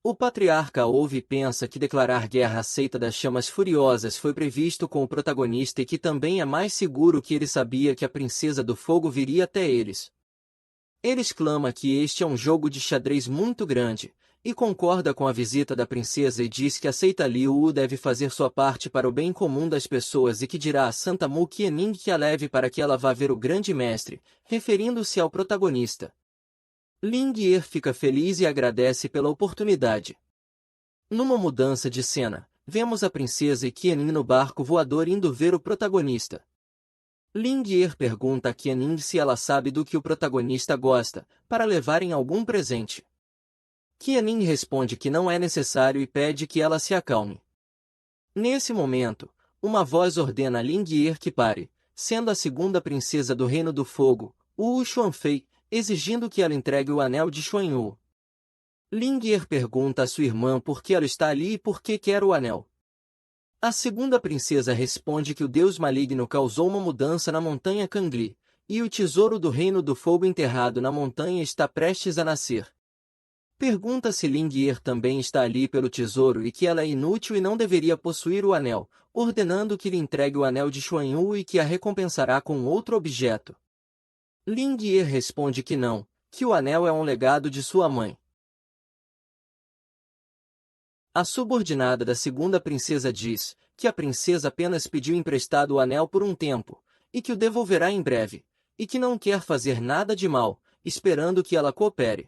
A: O patriarca ouve e pensa que declarar guerra à seita das Chamas Furiosas foi previsto com o protagonista e que também é mais seguro que ele sabia que a princesa do fogo viria até eles. Ele exclama que este é um jogo de xadrez muito grande, e concorda com a visita da princesa e diz que a seita Liu deve fazer sua parte para o bem comum das pessoas e que dirá a Santa Mu Qianing que a leve para que ela vá ver o grande mestre, referindo-se ao protagonista. Ling Ye fica feliz e agradece pela oportunidade. Numa mudança de cena, vemos a princesa e Qianing no barco voador indo ver o protagonista. Ling Ye pergunta a Qianing se ela sabe do que o protagonista gosta, para levarem algum presente. Qianing responde que não é necessário e pede que ela se acalme. Nesse momento, uma voz ordena a Ling Ye que pare, sendo a segunda princesa do Reino do Fogo, Wu Xuanfei, exigindo que ela entregue o anel de Xuanyu. Ling Ye pergunta a sua irmã por que ela está ali e por que quer o anel. A segunda princesa responde que o deus maligno causou uma mudança na montanha Kangli, e o tesouro do Reino do Fogo enterrado na montanha está prestes a nascer. Pergunta se Ling Ye também está ali pelo tesouro e que ela é inútil e não deveria possuir o anel, ordenando que lhe entregue o anel de Xuanyu e que a recompensará com outro objeto. Ling Ye responde que não, que o anel é um legado de sua mãe. A subordinada da segunda princesa diz que a princesa apenas pediu emprestado o anel por um tempo, e que o devolverá em breve, e que não quer fazer nada de mal, esperando que ela coopere.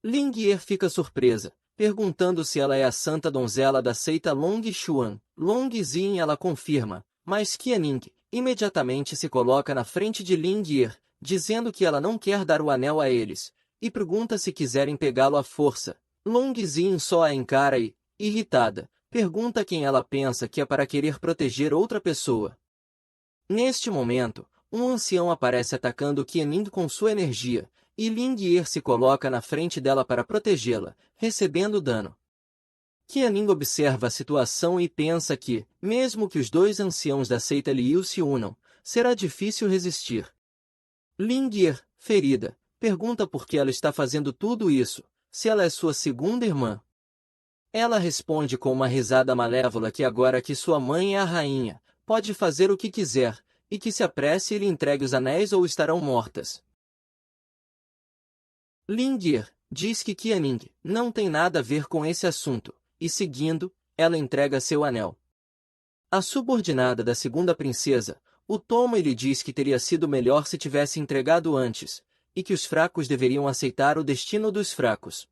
A: Ling Ye fica surpresa, perguntando se ela é a santa donzela da seita Long Xuan. Long Xin ela confirma, mas Qianing imediatamente se coloca na frente de Ling Ye, dizendo que ela não quer dar o anel a eles, e pergunta se quiserem pegá-lo à força. Long Xin só a encara e, irritada, pergunta quem ela pensa que é para querer proteger outra pessoa. Neste momento, um ancião aparece atacando Qianing com sua energia, e Ling Ye se coloca na frente dela para protegê-la, recebendo dano. Qianing observa a situação e pensa que, mesmo que os dois anciãos da seita Liu se unam, será difícil resistir. Ling Ye, ferida, pergunta por que ela está fazendo tudo isso, se ela é sua segunda irmã. Ela responde com uma risada malévola que agora que sua mãe é a rainha, pode fazer o que quiser, e que se apresse e lhe entregue os anéis ou estarão mortas. Ling Ye diz que Qianing não tem nada a ver com esse assunto, e seguindo, ela entrega seu anel. A subordinada da segunda princesa o toma e lhe diz que teria sido melhor se tivesse entregado antes, e que os fracos deveriam aceitar o destino dos fracos.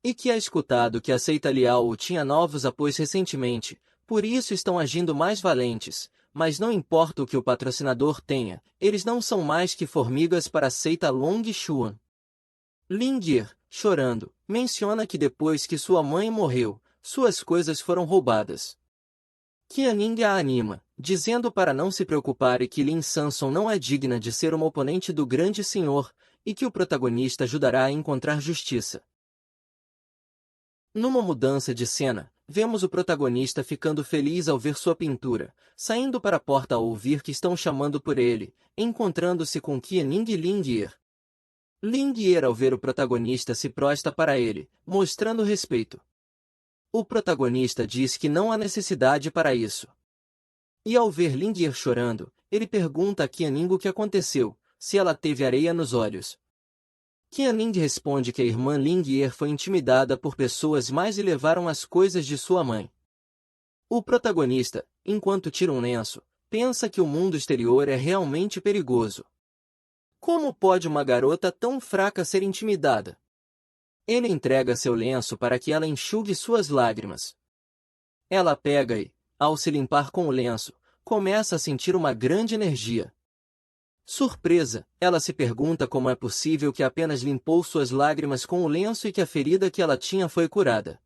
A: E que ha escutado que a seita Liao tinha novos apoios recentemente, por isso estão agindo mais valentes, mas não importa o que o patrocinador tenha, eles não são mais que formigas para a seita Long Xuan. Ling Ye, chorando, menciona que depois que sua mãe morreu, suas coisas foram roubadas. Qianing a anima, dizendo para não se preocupar e que Lin Sanson não é digna de ser uma oponente do grande senhor, e que o protagonista ajudará a encontrar justiça. Numa mudança de cena, vemos o protagonista ficando feliz ao ver sua pintura, saindo para a porta ao ouvir que estão chamando por ele, encontrando-se com Qianing e Ling Ye. Ling Ye ao ver o protagonista se prostra para ele, mostrando respeito. O protagonista diz que não há necessidade para isso. E ao ver Ling Ye chorando, ele pergunta a Qianing o que aconteceu, se ela teve areia nos olhos. Qianing responde que a irmã Ling Ye foi intimidada por pessoas mais e levaram as coisas de sua mãe. O protagonista, enquanto tira um lenço, pensa que o mundo exterior é realmente perigoso. Como pode uma garota tão fraca ser intimidada? Ele entrega seu lenço para que ela enxugue suas lágrimas. Ela pega e, ao se limpar com o lenço, começa a sentir uma grande energia. Surpresa, ela se pergunta como é possível que apenas limpou suas lágrimas com o lenço e que a ferida que ela tinha foi curada.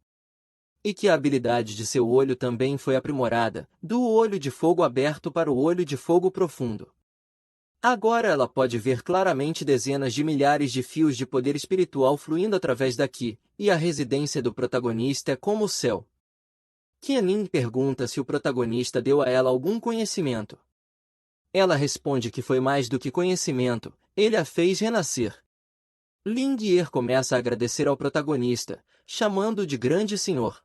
A: E que a habilidade de seu olho também foi aprimorada, do olho de fogo aberto para o olho de fogo profundo. Agora ela pode ver claramente dezenas de milhares de fios de poder espiritual fluindo através daqui, e a residência do protagonista é como o céu. Qianin pergunta se o protagonista deu a ela algum conhecimento. Ela responde que foi mais do que conhecimento, ele a fez renascer. Ling Yi começa a agradecer ao protagonista, chamando-o de grande senhor.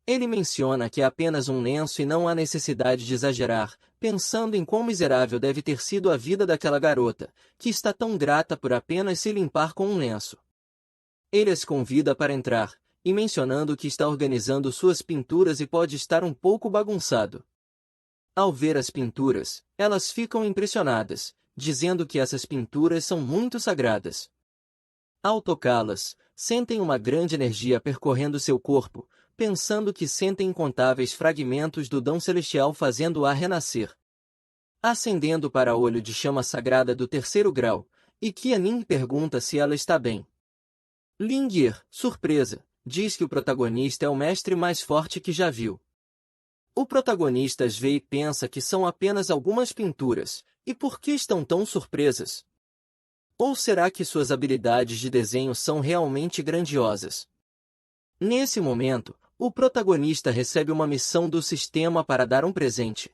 A: Ele menciona que é apenas um lenço e não há necessidade de exagerar, pensando em quão miserável deve ter sido a vida daquela garota, que está tão grata por apenas se limpar com um lenço. Ele as convida para entrar, e mencionando que está organizando suas pinturas e pode estar um pouco bagunçado. Ao ver as pinturas, elas ficam impressionadas, dizendo que essas pinturas são muito sagradas. Ao tocá-las, sentem uma grande energia percorrendo seu corpo, pensando que sentem incontáveis fragmentos do dom celestial fazendo-a renascer. Ascendendo para o olho de chama sagrada do terceiro grau, e Qianin pergunta se ela está bem. Ling Yi, surpresa, diz que o protagonista é o mestre mais forte que já viu. O protagonista as vê e pensa que são apenas algumas pinturas, e por que estão tão surpresas? Ou será que suas habilidades de desenho são realmente grandiosas? Nesse momento, o protagonista recebe uma missão do sistema para dar um presente.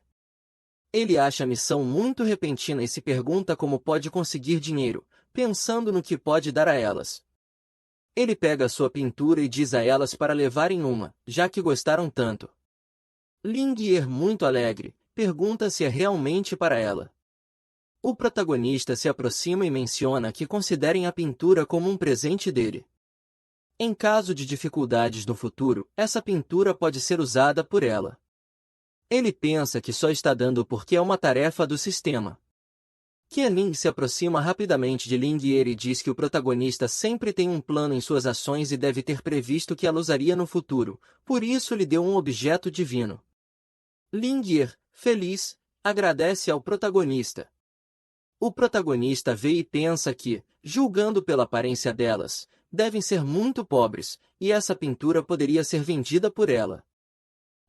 A: Ele acha a missão muito repentina e se pergunta como pode conseguir dinheiro, pensando no que pode dar a elas. Ele pega sua pintura e diz a elas para levarem uma, já que gostaram tanto. Ling Yi, muito alegre, pergunta se é realmente para ela. O protagonista se aproxima e menciona que considerem a pintura como um presente dele. Em caso de dificuldades no futuro, essa pintura pode ser usada por ela. Ele pensa que só está dando porque é uma tarefa do sistema. Qianin se aproxima rapidamente de Ling Yi e diz que o protagonista sempre tem um plano em suas ações e deve ter previsto que ela usaria no futuro, por isso lhe deu um objeto divino. Ling Yi, feliz, agradece ao protagonista. O protagonista vê e pensa que, julgando pela aparência delas, devem ser muito pobres, e essa pintura poderia ser vendida por ela.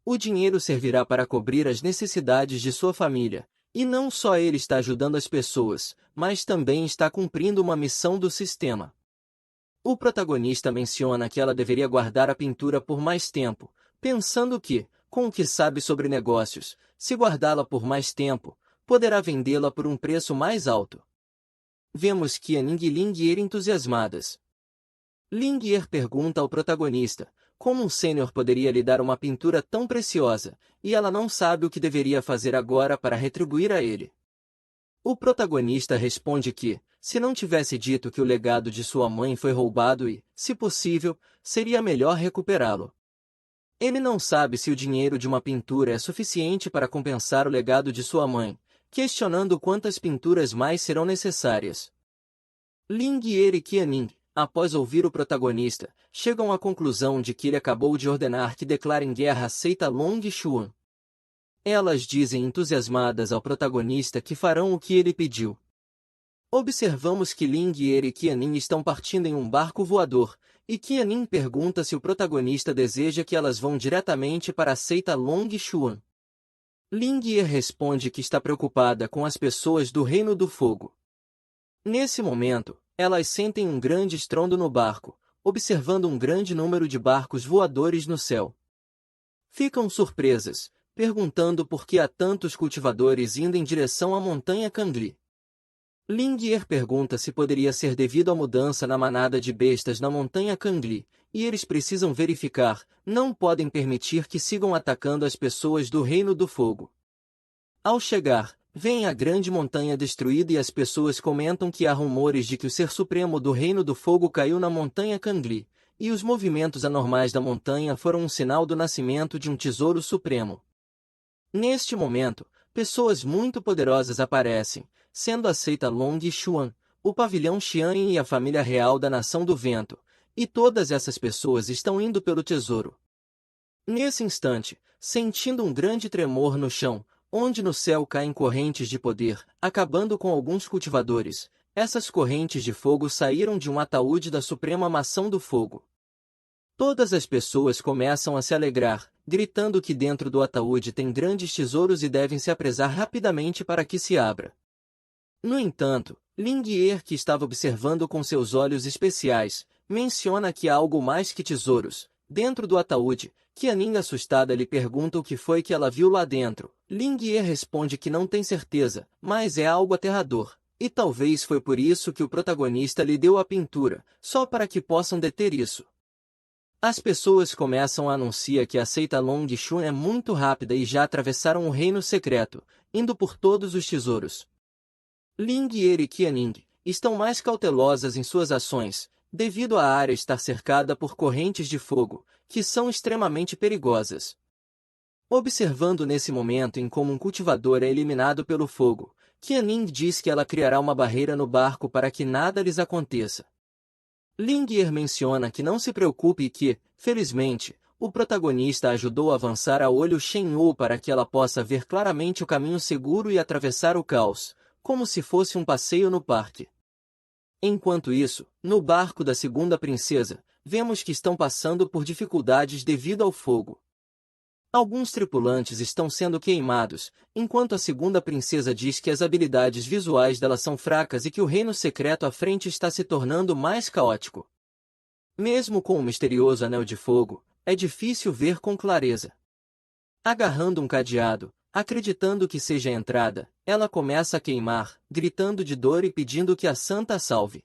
A: O dinheiro servirá para cobrir as necessidades de sua família, e não só ele está ajudando as pessoas, mas também está cumprindo uma missão do sistema. O protagonista menciona que ela deveria guardar a pintura por mais tempo, pensando que, com o que sabe sobre negócios, se guardá-la por mais tempo, poderá vendê-la por um preço mais alto. Vemos Qianin e Ling Yi entusiasmadas. Ling Yi pergunta ao protagonista como um sênior poderia lhe dar uma pintura tão preciosa, e ela não sabe o que deveria fazer agora para retribuir a ele. O protagonista responde que, se não tivesse dito que o legado de sua mãe foi roubado e, se possível, seria melhor recuperá-lo. Ele não sabe se o dinheiro de uma pintura é suficiente para compensar o legado de sua mãe, questionando quantas pinturas mais serão necessárias. Ling Yi e Qianin, após ouvir o protagonista, chegam à conclusão de que ele acabou de ordenar que declarem guerra à seita Long Xuan. Elas dizem entusiasmadas ao protagonista que farão o que ele pediu. Observamos que Ling Yi e Qianin estão partindo em um barco voador, e Qianin pergunta se o protagonista deseja que elas vão diretamente para a seita Long Xuan. Ling Yi responde que está preocupada com as pessoas do Reino do Fogo. Nesse momento, elas sentem um grande estrondo no barco, observando um grande número de barcos voadores no céu. Ficam surpresas, perguntando por que há tantos cultivadores indo em direção à montanha Kangli. Ling Yi pergunta se poderia ser devido à mudança na manada de bestas na montanha Kangli, e eles precisam verificar, não podem permitir que sigam atacando as pessoas do Reino do Fogo. Ao chegar, veem a grande montanha destruída e as pessoas comentam que há rumores de que o Ser Supremo do Reino do Fogo caiu na montanha Kangli, e os movimentos anormais da montanha foram um sinal do nascimento de um tesouro supremo. Neste momento, pessoas muito poderosas aparecem, sendo a seita Long Xuan, o pavilhão Xianyin e a família real da Nação do Vento, e todas essas pessoas estão indo pelo tesouro. Nesse instante, sentindo um grande tremor no chão, onde no céu caem correntes de poder, acabando com alguns cultivadores. Essas correntes de fogo saíram de um ataúde da Suprema Maçã do Fogo. Todas as pessoas começam a se alegrar, gritando que dentro do ataúde tem grandes tesouros e devem se apressar rapidamente para que se abra. No entanto, Ling-Er, que estava observando com seus olhos especiais, menciona que há algo mais que tesouros dentro do ataúde. Qianing, assustada, lhe pergunta o que foi que ela viu lá dentro. Ling-Er responde que não tem certeza, mas é algo aterrador. E talvez foi por isso que o protagonista lhe deu a pintura, só para que possam deter isso. As pessoas começam a anunciar que a seita Long Shun é muito rápida e já atravessaram o reino secreto, indo por todos os tesouros. Ling-Er e Qianing estão mais cautelosas em suas ações, devido a área estar cercada por correntes de fogo, que são extremamente perigosas. Observando nesse momento em como um cultivador é eliminado pelo fogo, Qianing diz que ela criará uma barreira no barco para que nada lhes aconteça. Ling-Er menciona que não se preocupe e que, felizmente, o protagonista ajudou a avançar a olho Shen-Yu para que ela possa ver claramente o caminho seguro e atravessar o caos, como se fosse um passeio no parque. Enquanto isso, no barco da segunda princesa, vemos que estão passando por dificuldades devido ao fogo. Alguns tripulantes estão sendo queimados, enquanto a segunda princesa diz que as habilidades visuais dela são fracas e que o reino secreto à frente está se tornando mais caótico. Mesmo com o misterioso anel de fogo, é difícil ver com clareza. Agarrando um cadeado, acreditando que seja a entrada, ela começa a queimar, gritando de dor e pedindo que a santa a salve.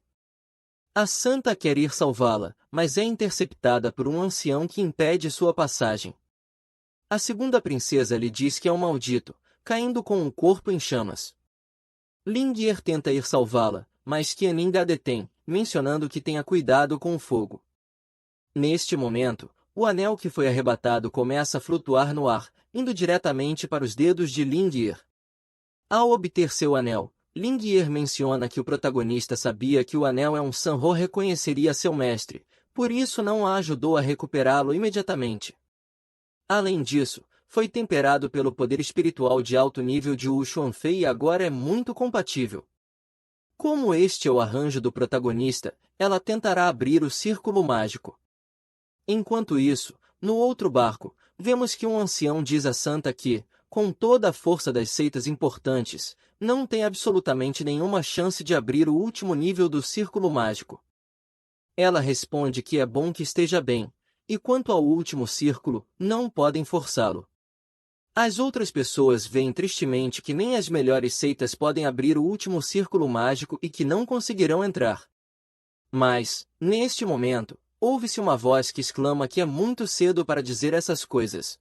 A: A santa quer ir salvá-la, mas é interceptada por um ancião que impede sua passagem. A segunda princesa lhe diz que é um maldito, caindo com um corpo em chamas. Ling-Er tenta ir salvá-la, mas Qianing a detém, mencionando que tenha cuidado com o fogo. Neste momento, o anel que foi arrebatado começa a flutuar no ar, indo diretamente para os dedos de Ling-Er. Ao obter seu anel, Ling-Er menciona que o protagonista sabia que o anel é um Sanhou reconheceria seu mestre, por isso não a ajudou a recuperá-lo imediatamente. Além disso, foi temperado pelo poder espiritual de alto nível de Wu Xuanfei e agora é muito compatível. Como este é o arranjo do protagonista, ela tentará abrir o círculo mágico. Enquanto isso, no outro barco, vemos que um ancião diz à santa que, com toda a força das seitas importantes, não tem absolutamente nenhuma chance de abrir o último nível do círculo mágico. Ela responde que é bom que esteja bem, e quanto ao último círculo, não podem forçá-lo. As outras pessoas veem tristemente que nem as melhores seitas podem abrir o último círculo mágico e que não conseguirão entrar. Mas, neste momento, ouve-se uma voz que exclama que é muito cedo para dizer essas coisas.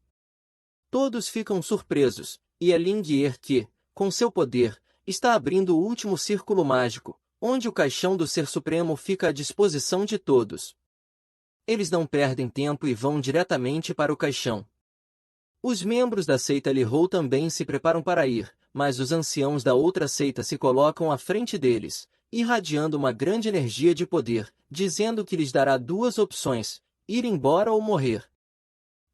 A: Todos ficam surpresos, e é Ling-Er que, com seu poder, está abrindo o último círculo mágico, onde o caixão do Ser Supremo fica à disposição de todos. Eles não perdem tempo e vão diretamente para o caixão. Os membros da seita Li-Hou também se preparam para ir, mas os anciãos da outra seita se colocam à frente deles, irradiando uma grande energia de poder, dizendo que lhes dará duas opções, ir embora ou morrer.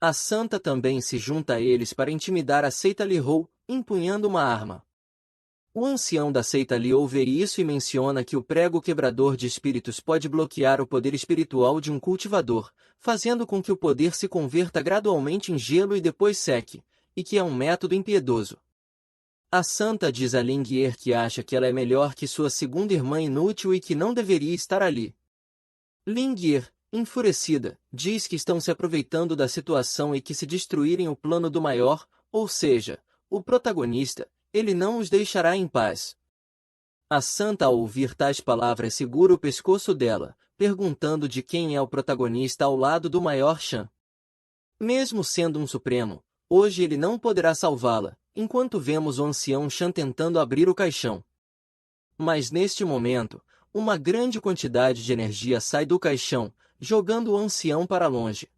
A: A santa também se junta a eles para intimidar a seita Li-Hou, empunhando uma arma. O ancião da seita Li-Hou vê isso e menciona que o prego quebrador de espíritos pode bloquear o poder espiritual de um cultivador, fazendo com que o poder se converta gradualmente em gelo e depois seque, e que é um método impiedoso. A santa diz a Ling-Er que acha que ela é melhor que sua segunda irmã inútil e que não deveria estar ali. Ling-Er, enfurecida, diz que estão se aproveitando da situação e que se destruírem o plano do maior, ou seja, o protagonista, ele não os deixará em paz. A santa, ao ouvir tais palavras, segura o pescoço dela, perguntando de quem é o protagonista ao lado do maior Shan. Mesmo sendo um supremo, hoje ele não poderá salvá-la, enquanto vemos o ancião Shan tentando abrir o caixão. Mas neste momento, uma grande quantidade de energia sai do caixão, jogando o ancião para longe.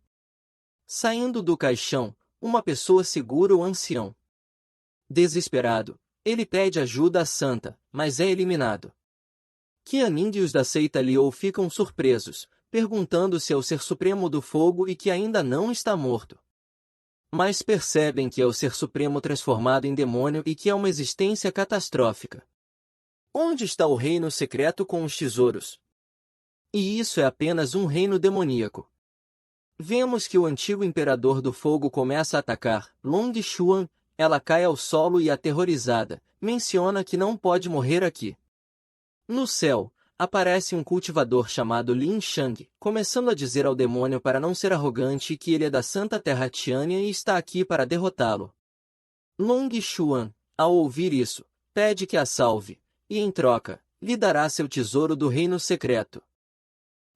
A: Saindo do caixão, uma pessoa segura o ancião. Desesperado, ele pede ajuda à santa, mas é eliminado. Qianing e os da seita Li-Hou ficam surpresos, perguntando se é o Ser Supremo do Fogo e que ainda não está morto. mas percebem que é o Ser Supremo transformado em demônio e que é uma existência catastrófica. Onde está o reino secreto com os tesouros? E isso é apenas um reino demoníaco. Vemos que o antigo imperador do fogo começa a atacar Long Xuan, ela cai ao solo e, aterrorizada, menciona que não pode morrer aqui. No céu, aparece um cultivador chamado Lin Shang, começando a dizer ao demônio para não ser arrogante e que ele é da Santa Terra Tianya e está aqui para derrotá-lo. Long Xuan, ao ouvir isso, pede que a salve, e em troca, lhe dará seu tesouro do reino secreto.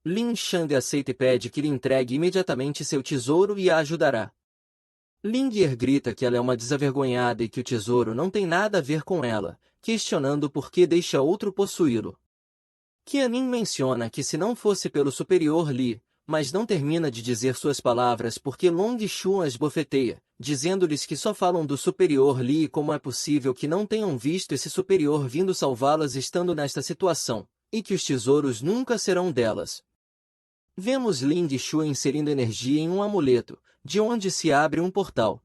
A: Lin Shang aceita e pede que lhe entregue imediatamente seu tesouro e a ajudará. Lingyer grita que ela é uma desavergonhada e que o tesouro não tem nada a ver com ela, questionando por que deixa outro possuí-lo. Qianin menciona que se não fosse pelo superior Li, mas não termina de dizer suas palavras porque Long Xuan as bofeteia, dizendo-lhes que só falam do superior Li e como é possível que não tenham visto esse superior vindo salvá-las estando nesta situação, e que os tesouros nunca serão delas. Vemos Ling Xuan inserindo energia em um amuleto, de onde se abre um portal.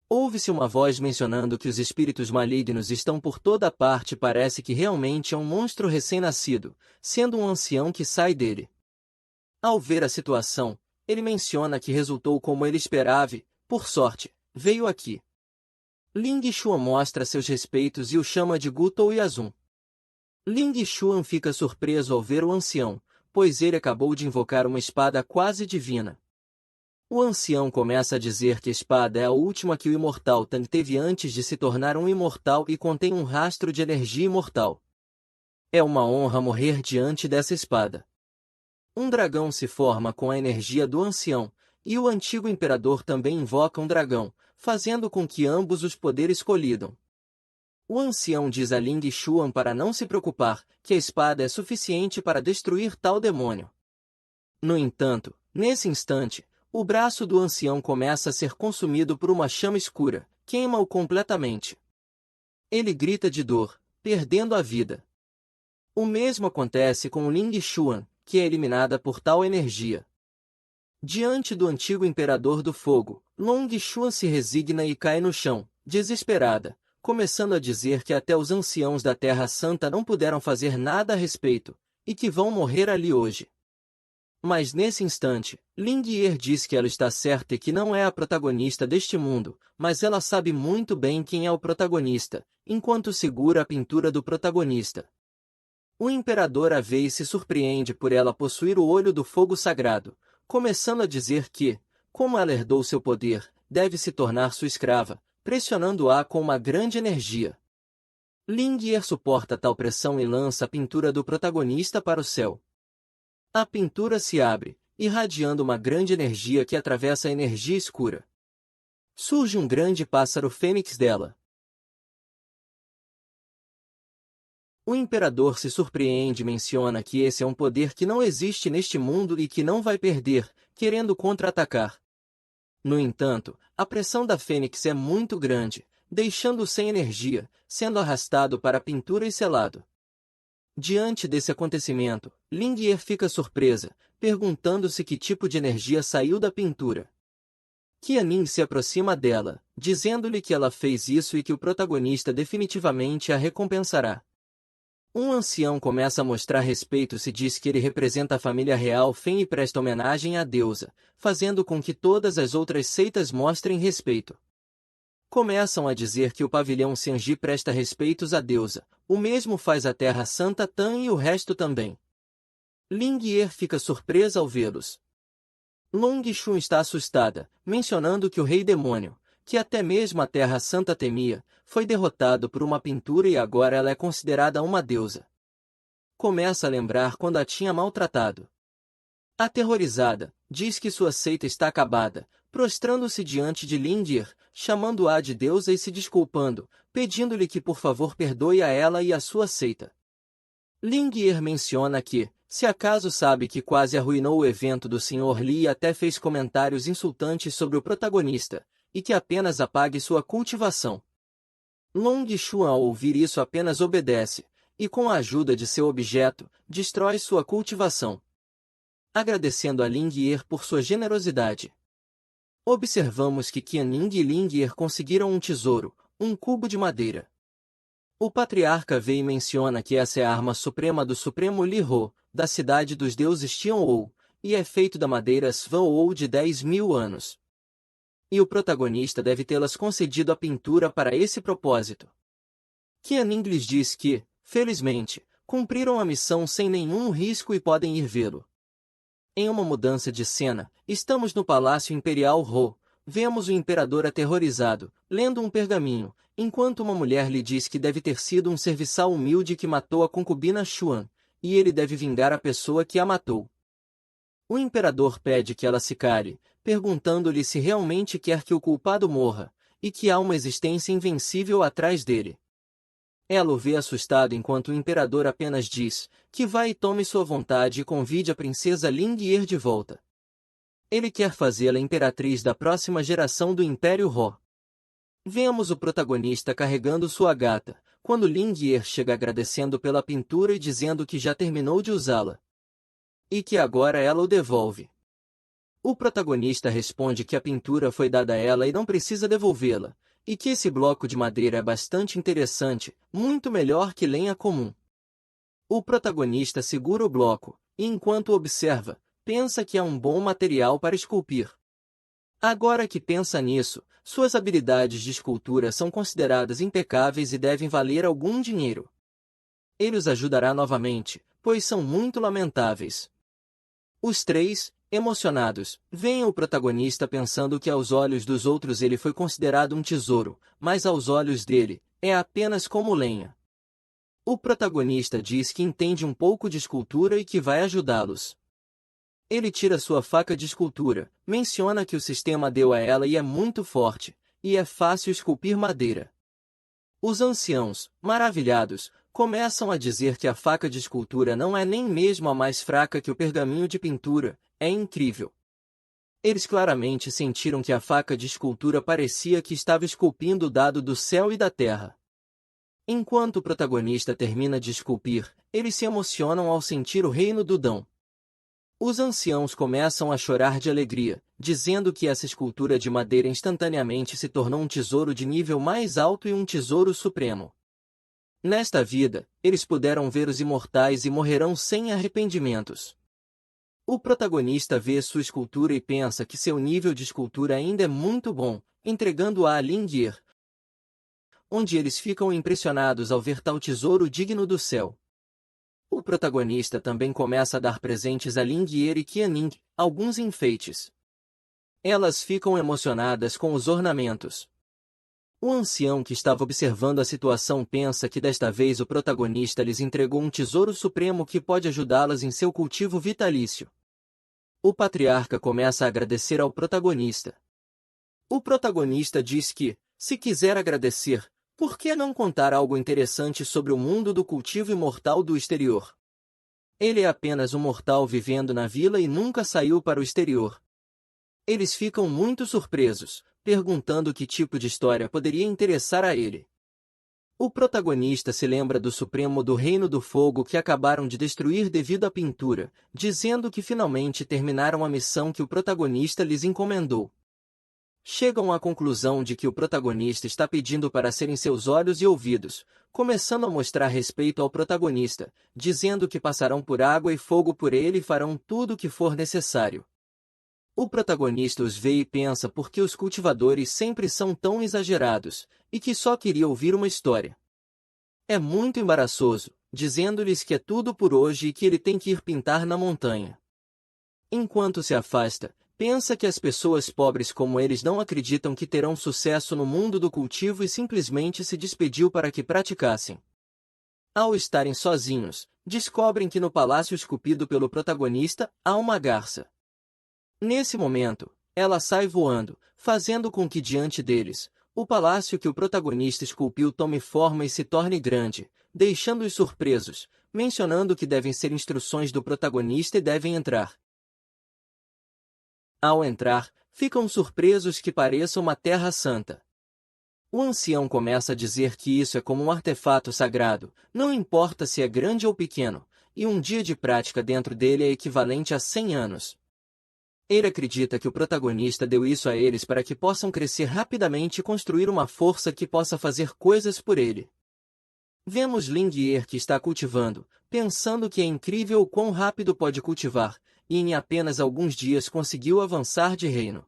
A: Ouve-se uma voz mencionando que os espíritos malignos estão por toda parte e parece que realmente é um monstro recém-nascido, sendo um ancião que sai dele. Ao ver a situação, ele menciona que resultou como ele esperava e, por sorte, veio aqui. Ling Xuan mostra seus respeitos e o chama de Gutou Yazun. Ling Xuan fica surpreso ao ver o ancião, pois ele acabou de invocar uma espada quase divina. O ancião começa a dizer que a espada é a última que o imortal Tang teve antes de se tornar um imortal e contém um rastro de energia imortal. É uma honra morrer diante dessa espada. Um dragão se forma com a energia do ancião, e o antigo imperador também invoca um dragão, fazendo com que ambos os poderes colidam. O ancião diz a Ling Xuan para não se preocupar, que a espada é suficiente para destruir tal demônio. No entanto, nesse instante, o braço do ancião começa a ser consumido por uma chama escura, queima-o completamente. Ele grita de dor, perdendo a vida. O mesmo acontece com Ling Xuan, que é eliminada por tal energia. Diante do antigo imperador do fogo, Long Xuan se resigna e cai no chão, desesperada, começando a dizer que até os anciãos da Terra Santa não puderam fazer nada a respeito, e que vão morrer ali hoje. Mas nesse instante, Lingyer diz que ela está certa e que não é a protagonista deste mundo, mas ela sabe muito bem quem é o protagonista, enquanto segura a pintura do protagonista. O imperador a vê e se surpreende por ela possuir o olho do fogo sagrado, começando a dizer que, como ela herdou seu poder, deve se tornar sua escrava, pressionando-a com uma grande energia. Lingyer suporta tal pressão e lança a pintura do protagonista para o céu. A pintura se abre, irradiando uma grande energia que atravessa a energia escura. Surge um grande pássaro fênix dela. O imperador se surpreende e menciona que esse é um poder que não existe neste mundo e que não vai perder, querendo contra-atacar. No entanto, a pressão da fênix é muito grande, deixando-o sem energia, sendo arrastado para a pintura e selado. Diante desse acontecimento, Lingyer fica surpresa, perguntando-se que tipo de energia saiu da pintura. Qianin se aproxima dela, dizendo-lhe que ela fez isso e que o protagonista definitivamente a recompensará. Um ancião começa a mostrar respeito se diz que ele representa a família real Fen e presta homenagem à deusa, fazendo com que todas as outras seitas mostrem respeito. Começam a dizer que o pavilhão Xianji presta respeitos à deusa, o mesmo faz a Terra Santa Tan e o resto também. Lingyer fica surpresa ao vê-los. Long Xuan está assustada, mencionando que o rei demônio, que até mesmo a Terra Santa temia, foi derrotado por uma pintura e agora ela é considerada uma deusa. Começa a lembrar quando a tinha maltratado. Aterrorizada, diz que sua seita está acabada, prostrando-se diante de Lingyer, chamando-a de deusa e se desculpando, pedindo-lhe que por favor perdoe a ela e a sua seita. Lingyer menciona que, se acaso sabe que quase arruinou o evento do Sr. Li e até fez comentários insultantes sobre o protagonista, e que apenas apague sua cultivação. Long Xuan ao ouvir isso apenas obedece, e com a ajuda de seu objeto, destrói sua cultivação. Agradecendo a Lingyer por sua generosidade. Observamos que Qianning e Lingye conseguiram um tesouro, um cubo de madeira. O patriarca Wei menciona que essa é a arma suprema do Supremo Li Ho, da cidade dos deuses Tian'ou, e é feito da madeira Svan'ou de 10.000 anos. E o protagonista deve tê-las concedido a pintura para esse propósito. Qianning lhes diz que, felizmente, cumpriram a missão sem nenhum risco e podem ir vê-lo. Em uma mudança de cena, estamos no Palácio Imperial Ho. Vemos o imperador aterrorizado, lendo um pergaminho, enquanto uma mulher lhe diz que deve ter sido um serviçal humilde que matou a concubina Xuan, e ele deve vingar a pessoa que a matou. O imperador pede que ela se cale, perguntando-lhe se realmente quer que o culpado morra, e que há uma existência invencível atrás dele. Ela o vê assustado enquanto o imperador apenas diz que vai e tome sua vontade e convide a princesa Lingye de volta. Ele quer fazê-la imperatriz da próxima geração do Império Ho. Vemos o protagonista carregando sua gata, quando Lingye chega agradecendo pela pintura e dizendo que já terminou de usá-la. E que agora ela o devolve. O protagonista responde que a pintura foi dada a ela e não precisa devolvê-la, e que esse bloco de madeira é bastante interessante, muito melhor que lenha comum. O protagonista segura o bloco, e enquanto observa, pensa que é um bom material para esculpir. Agora que pensa nisso, suas habilidades de escultura são consideradas impecáveis e devem valer algum dinheiro. Ele os ajudará novamente, pois são muito lamentáveis. Os três, emocionados, veem o protagonista pensando que aos olhos dos outros ele foi considerado um tesouro, mas aos olhos dele, é apenas como lenha. O protagonista diz que entende um pouco de escultura e que vai ajudá-los. Ele tira sua faca de escultura, menciona que o sistema deu a ela e é muito forte, e é fácil esculpir madeira. Os anciãos, maravilhados, começam a dizer que a faca de escultura não é nem mesmo a mais fraca que o pergaminho de pintura, é incrível. Eles claramente sentiram que a faca de escultura parecia que estava esculpindo o dado do céu e da terra. Enquanto o protagonista termina de esculpir, eles se emocionam ao sentir o reino do Dão. Os anciãos começam a chorar de alegria, dizendo que essa escultura de madeira instantaneamente se tornou um tesouro de nível mais alto e um tesouro supremo. Nesta vida, eles puderam ver os imortais e morrerão sem arrependimentos. O protagonista vê sua escultura e pensa que seu nível de escultura ainda é muito bom, entregando-a a Lingye, onde eles ficam impressionados ao ver tal tesouro digno do céu. O protagonista também começa a dar presentes a Lingye e Qianning, alguns enfeites. Elas ficam emocionadas com os ornamentos. O ancião que estava observando a situação pensa que desta vez o protagonista lhes entregou um tesouro supremo que pode ajudá-las em seu cultivo vitalício. O patriarca começa a agradecer ao protagonista. O protagonista diz que, se quiser agradecer, por que não contar algo interessante sobre o mundo do cultivo imortal do exterior? Ele é apenas um mortal vivendo na vila e nunca saiu para o exterior. Eles ficam muito surpresos, perguntando que tipo de história poderia interessar a ele. O protagonista se lembra do Supremo do Reino do Fogo que acabaram de destruir devido à pintura, dizendo que finalmente terminaram a missão que o protagonista lhes encomendou. Chegam à conclusão de que o protagonista está pedindo para serem seus olhos e ouvidos, começando a mostrar respeito ao protagonista, dizendo que passarão por água e fogo por ele e farão tudo o que for necessário. O protagonista os vê e pensa por que os cultivadores sempre são tão exagerados, e que só queria ouvir uma história. É muito embaraçoso, dizendo-lhes que é tudo por hoje e que ele tem que ir pintar na montanha. Enquanto se afasta, pensa que as pessoas pobres como eles não acreditam que terão sucesso no mundo do cultivo e simplesmente se despediu para que praticassem. Ao estarem sozinhos, descobrem que no palácio esculpido pelo protagonista há uma garça. Nesse momento, ela sai voando, fazendo com que diante deles, o palácio que o protagonista esculpiu tome forma e se torne grande, deixando-os surpresos, mencionando que devem ser instruções do protagonista e devem entrar. Ao entrar, ficam surpresos que pareça uma terra santa. O ancião começa a dizer que isso é como um artefato sagrado, não importa se é grande ou pequeno, e um dia de prática dentro dele é equivalente a 100 anos. Ele acredita que o protagonista deu isso a eles para que possam crescer rapidamente e construir uma força que possa fazer coisas por ele. Vemos Lingier que está cultivando, pensando que é incrível o quão rápido pode cultivar, e em apenas alguns dias conseguiu avançar de reino.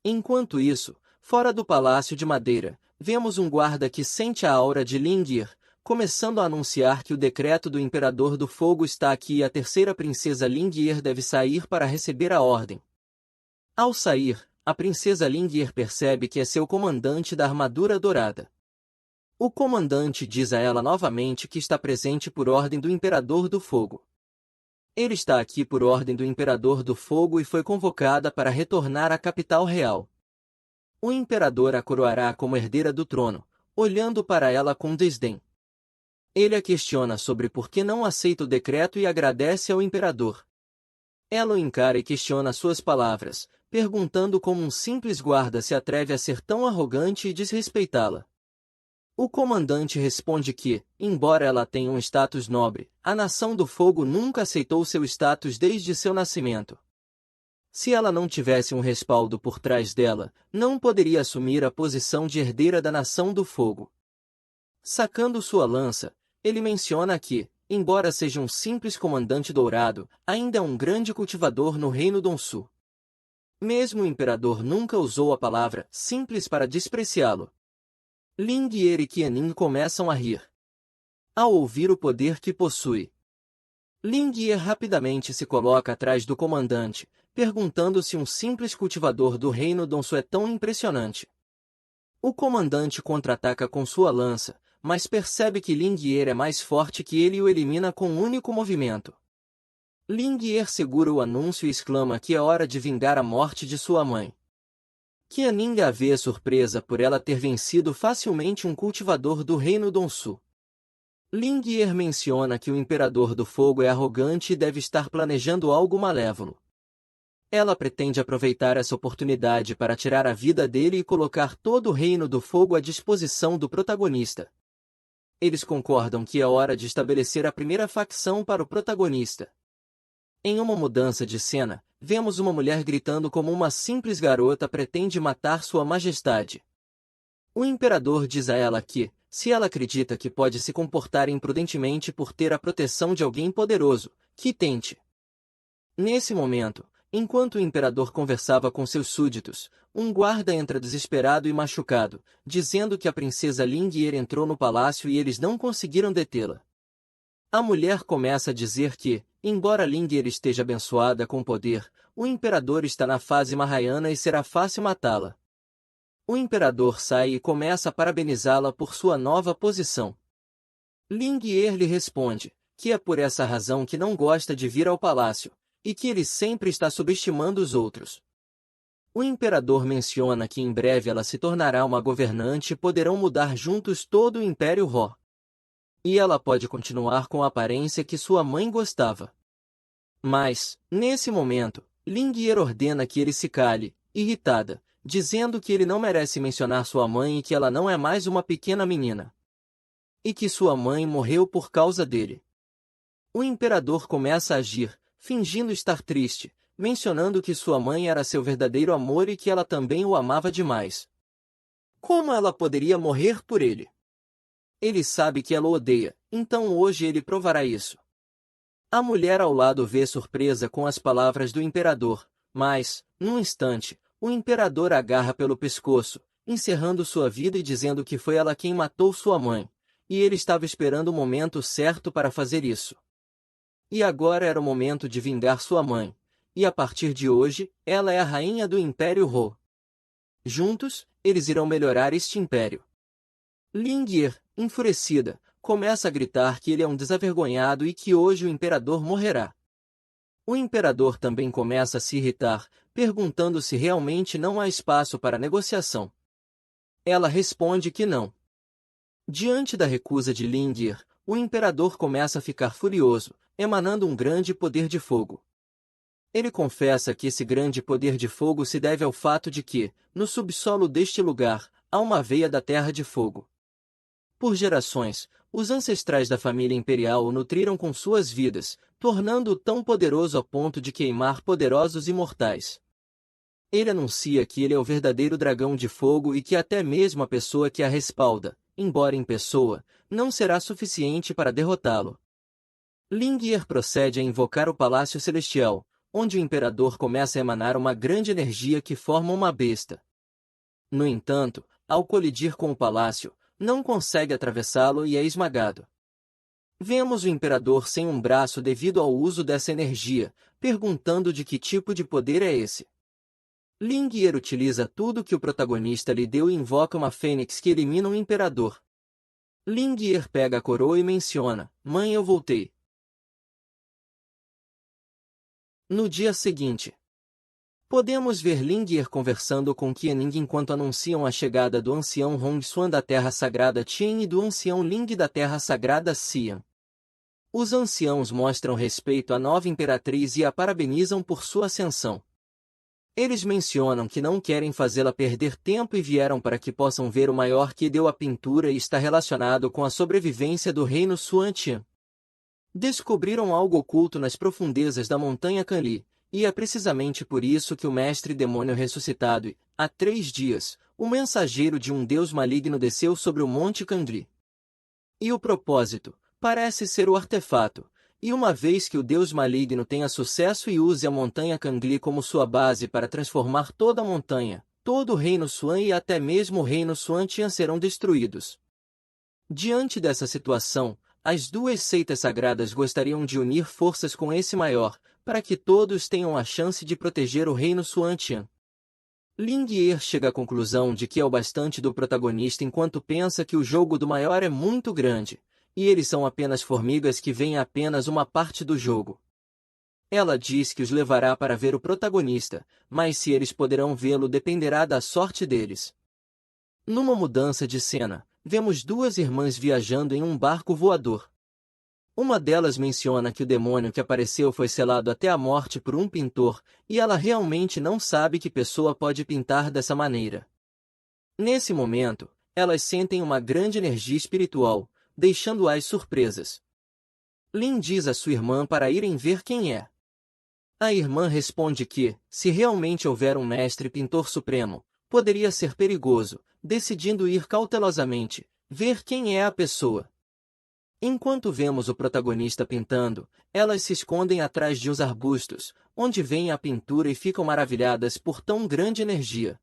A: Enquanto isso, fora do Palácio de Madeira, vemos um guarda que sente a aura de Lingier, começando a anunciar que o decreto do Imperador do Fogo está aqui e a terceira princesa Lingier deve sair para receber a ordem. Ao sair, a princesa Lingier percebe que é seu comandante da armadura dourada. O comandante diz a ela novamente que está presente por ordem do Imperador do Fogo. Ele está aqui por ordem do Imperador do Fogo e foi convocada para retornar à capital real. O Imperador a coroará como herdeira do trono, olhando para ela com desdém. Ele a questiona sobre por que não aceita o decreto e agradece ao Imperador. Ela o encara e questiona suas palavras, perguntando como um simples guarda se atreve a ser tão arrogante e desrespeitá-la. O comandante responde que, embora ela tenha um status nobre, a Nação do Fogo nunca aceitou seu status desde seu nascimento. Se ela não tivesse um respaldo por trás dela, não poderia assumir a posição de herdeira da Nação do Fogo. Sacando sua lança, ele menciona que, embora seja um simples comandante dourado, ainda é um grande cultivador no reino Donsu. Mesmo o imperador nunca usou a palavra simples para despreciá-lo. Lingier e Qianing começam a rir. Ao ouvir o poder que possui, Lingier rapidamente se coloca atrás do comandante, perguntando se um simples cultivador do reino Donsu é tão impressionante. O comandante contra-ataca com sua lança, mas percebe que Lingier é mais forte que ele e o elimina com um único movimento. Lingier segura o anúncio e exclama que é hora de vingar a morte de sua mãe. Qianing a vê surpresa por ela ter vencido facilmente um cultivador do reino Donsu. Lingier menciona que o Imperador do Fogo é arrogante e deve estar planejando algo malévolo. Ela pretende aproveitar essa oportunidade para tirar a vida dele e colocar todo o Reino do Fogo à disposição do protagonista. Eles concordam que é hora de estabelecer a primeira facção para o protagonista. Em uma mudança de cena, vemos uma mulher gritando como uma simples garota pretende matar sua majestade. O imperador diz a ela que, se ela acredita que pode se comportar imprudentemente por ter a proteção de alguém poderoso, que tente. Nesse momento, enquanto o imperador conversava com seus súditos, um guarda entra desesperado e machucado, dizendo que a princesa Lingier entrou no palácio e eles não conseguiram detê-la. A mulher começa a dizer que, embora Lingier esteja abençoada com poder, o imperador está na fase Mahayana e será fácil matá-la. O imperador sai e começa a parabenizá-la por sua nova posição. Lingier lhe responde que é por essa razão que não gosta de vir ao palácio, e que ele sempre está subestimando os outros. O imperador menciona que em breve ela se tornará uma governante e poderão mudar juntos todo o Império Ho. E ela pode continuar com a aparência que sua mãe gostava. Mas, nesse momento, Lingier ordena que ele se cale, irritada, dizendo que ele não merece mencionar sua mãe e que ela não é mais uma pequena menina. E que sua mãe morreu por causa dele. O imperador começa a agir, fingindo estar triste, mencionando que sua mãe era seu verdadeiro amor e que ela também o amava demais. Como ela poderia morrer por ele? Ele sabe que ela o odeia, então hoje ele provará isso. A mulher ao lado vê surpresa com as palavras do imperador, mas, num instante, o imperador a agarra pelo pescoço, encerrando sua vida e dizendo que foi ela quem matou sua mãe, e ele estava esperando o momento certo para fazer isso. E agora era o momento de vingar sua mãe, e a partir de hoje, ela é a rainha do Império Ho. Juntos, eles irão melhorar este império. Lingier, enfurecida, começa a gritar que ele é um desavergonhado e que hoje o imperador morrerá. O imperador também começa a se irritar, perguntando se realmente não há espaço para negociação. Ela responde que não. Diante da recusa de Lingier, o imperador começa a ficar furioso, emanando um grande poder de fogo. Ele confessa que esse grande poder de fogo se deve ao fato de que, no subsolo deste lugar, há uma veia da terra de fogo. Por gerações, os ancestrais da família imperial o nutriram com suas vidas, tornando-o tão poderoso a ponto de queimar poderosos imortais. Ele anuncia que ele é o verdadeiro dragão de fogo e que até mesmo a pessoa que a respalda, embora em pessoa, não será suficiente para derrotá-lo. Lingir procede a invocar o Palácio Celestial, onde o imperador começa a emanar uma grande energia que forma uma besta. No entanto, ao colidir com o palácio, não consegue atravessá-lo e é esmagado. Vemos o imperador sem um braço devido ao uso dessa energia, perguntando de que tipo de poder é esse. Lingir utiliza tudo que o protagonista lhe deu e invoca uma fênix que elimina o imperador. Lingir pega a coroa e menciona: "Mãe, eu voltei." No dia seguinte, podemos ver Lingir conversando com Qianing enquanto anunciam a chegada do ancião Hongxuan da Terra Sagrada Qian e do ancião Ling da Terra Sagrada Xian. Os anciãos mostram respeito à nova imperatriz e a parabenizam por sua ascensão. Eles mencionam que não querem fazê-la perder tempo e vieram para que possam ver o maior que deu a pintura e está relacionado com a sobrevivência do reino Xuantian. Descobriram algo oculto nas profundezas da montanha Canli, e é precisamente por isso que o mestre demônio ressuscitado e, há 3 dias, o mensageiro de um deus maligno desceu sobre o monte Kangri. E o propósito parece ser o artefato. E uma vez que o deus maligno tenha sucesso e use a montanha Kangli como sua base para transformar toda a montanha, todo o reino Xuan e até mesmo o reino Xuantian serão destruídos. Diante dessa situação, as duas seitas sagradas gostariam de unir forças com esse maior, para que todos tenham a chance de proteger o reino Xuantian. Lingir chega à conclusão de que é o bastante do protagonista enquanto pensa que o jogo do maior é muito grande, e eles são apenas formigas que veem apenas uma parte do jogo. Ela diz que os levará para ver o protagonista, mas se eles poderão vê-lo dependerá da sorte deles. Numa mudança de cena, vemos 2 irmãs viajando em um barco voador. Uma delas menciona que o demônio que apareceu foi selado até a morte por um pintor, e ela realmente não sabe que pessoa pode pintar dessa maneira. Nesse momento, elas sentem uma grande energia espiritual, deixando-as surpresas. Lin diz a sua irmã para irem ver quem é. A irmã responde que, se realmente houver um mestre pintor supremo, poderia ser perigoso, decidindo ir cautelosamente, ver quem é a pessoa. Enquanto vemos o protagonista pintando, elas se escondem atrás de uns arbustos, onde veem a pintura e ficam maravilhadas por tão grande energia.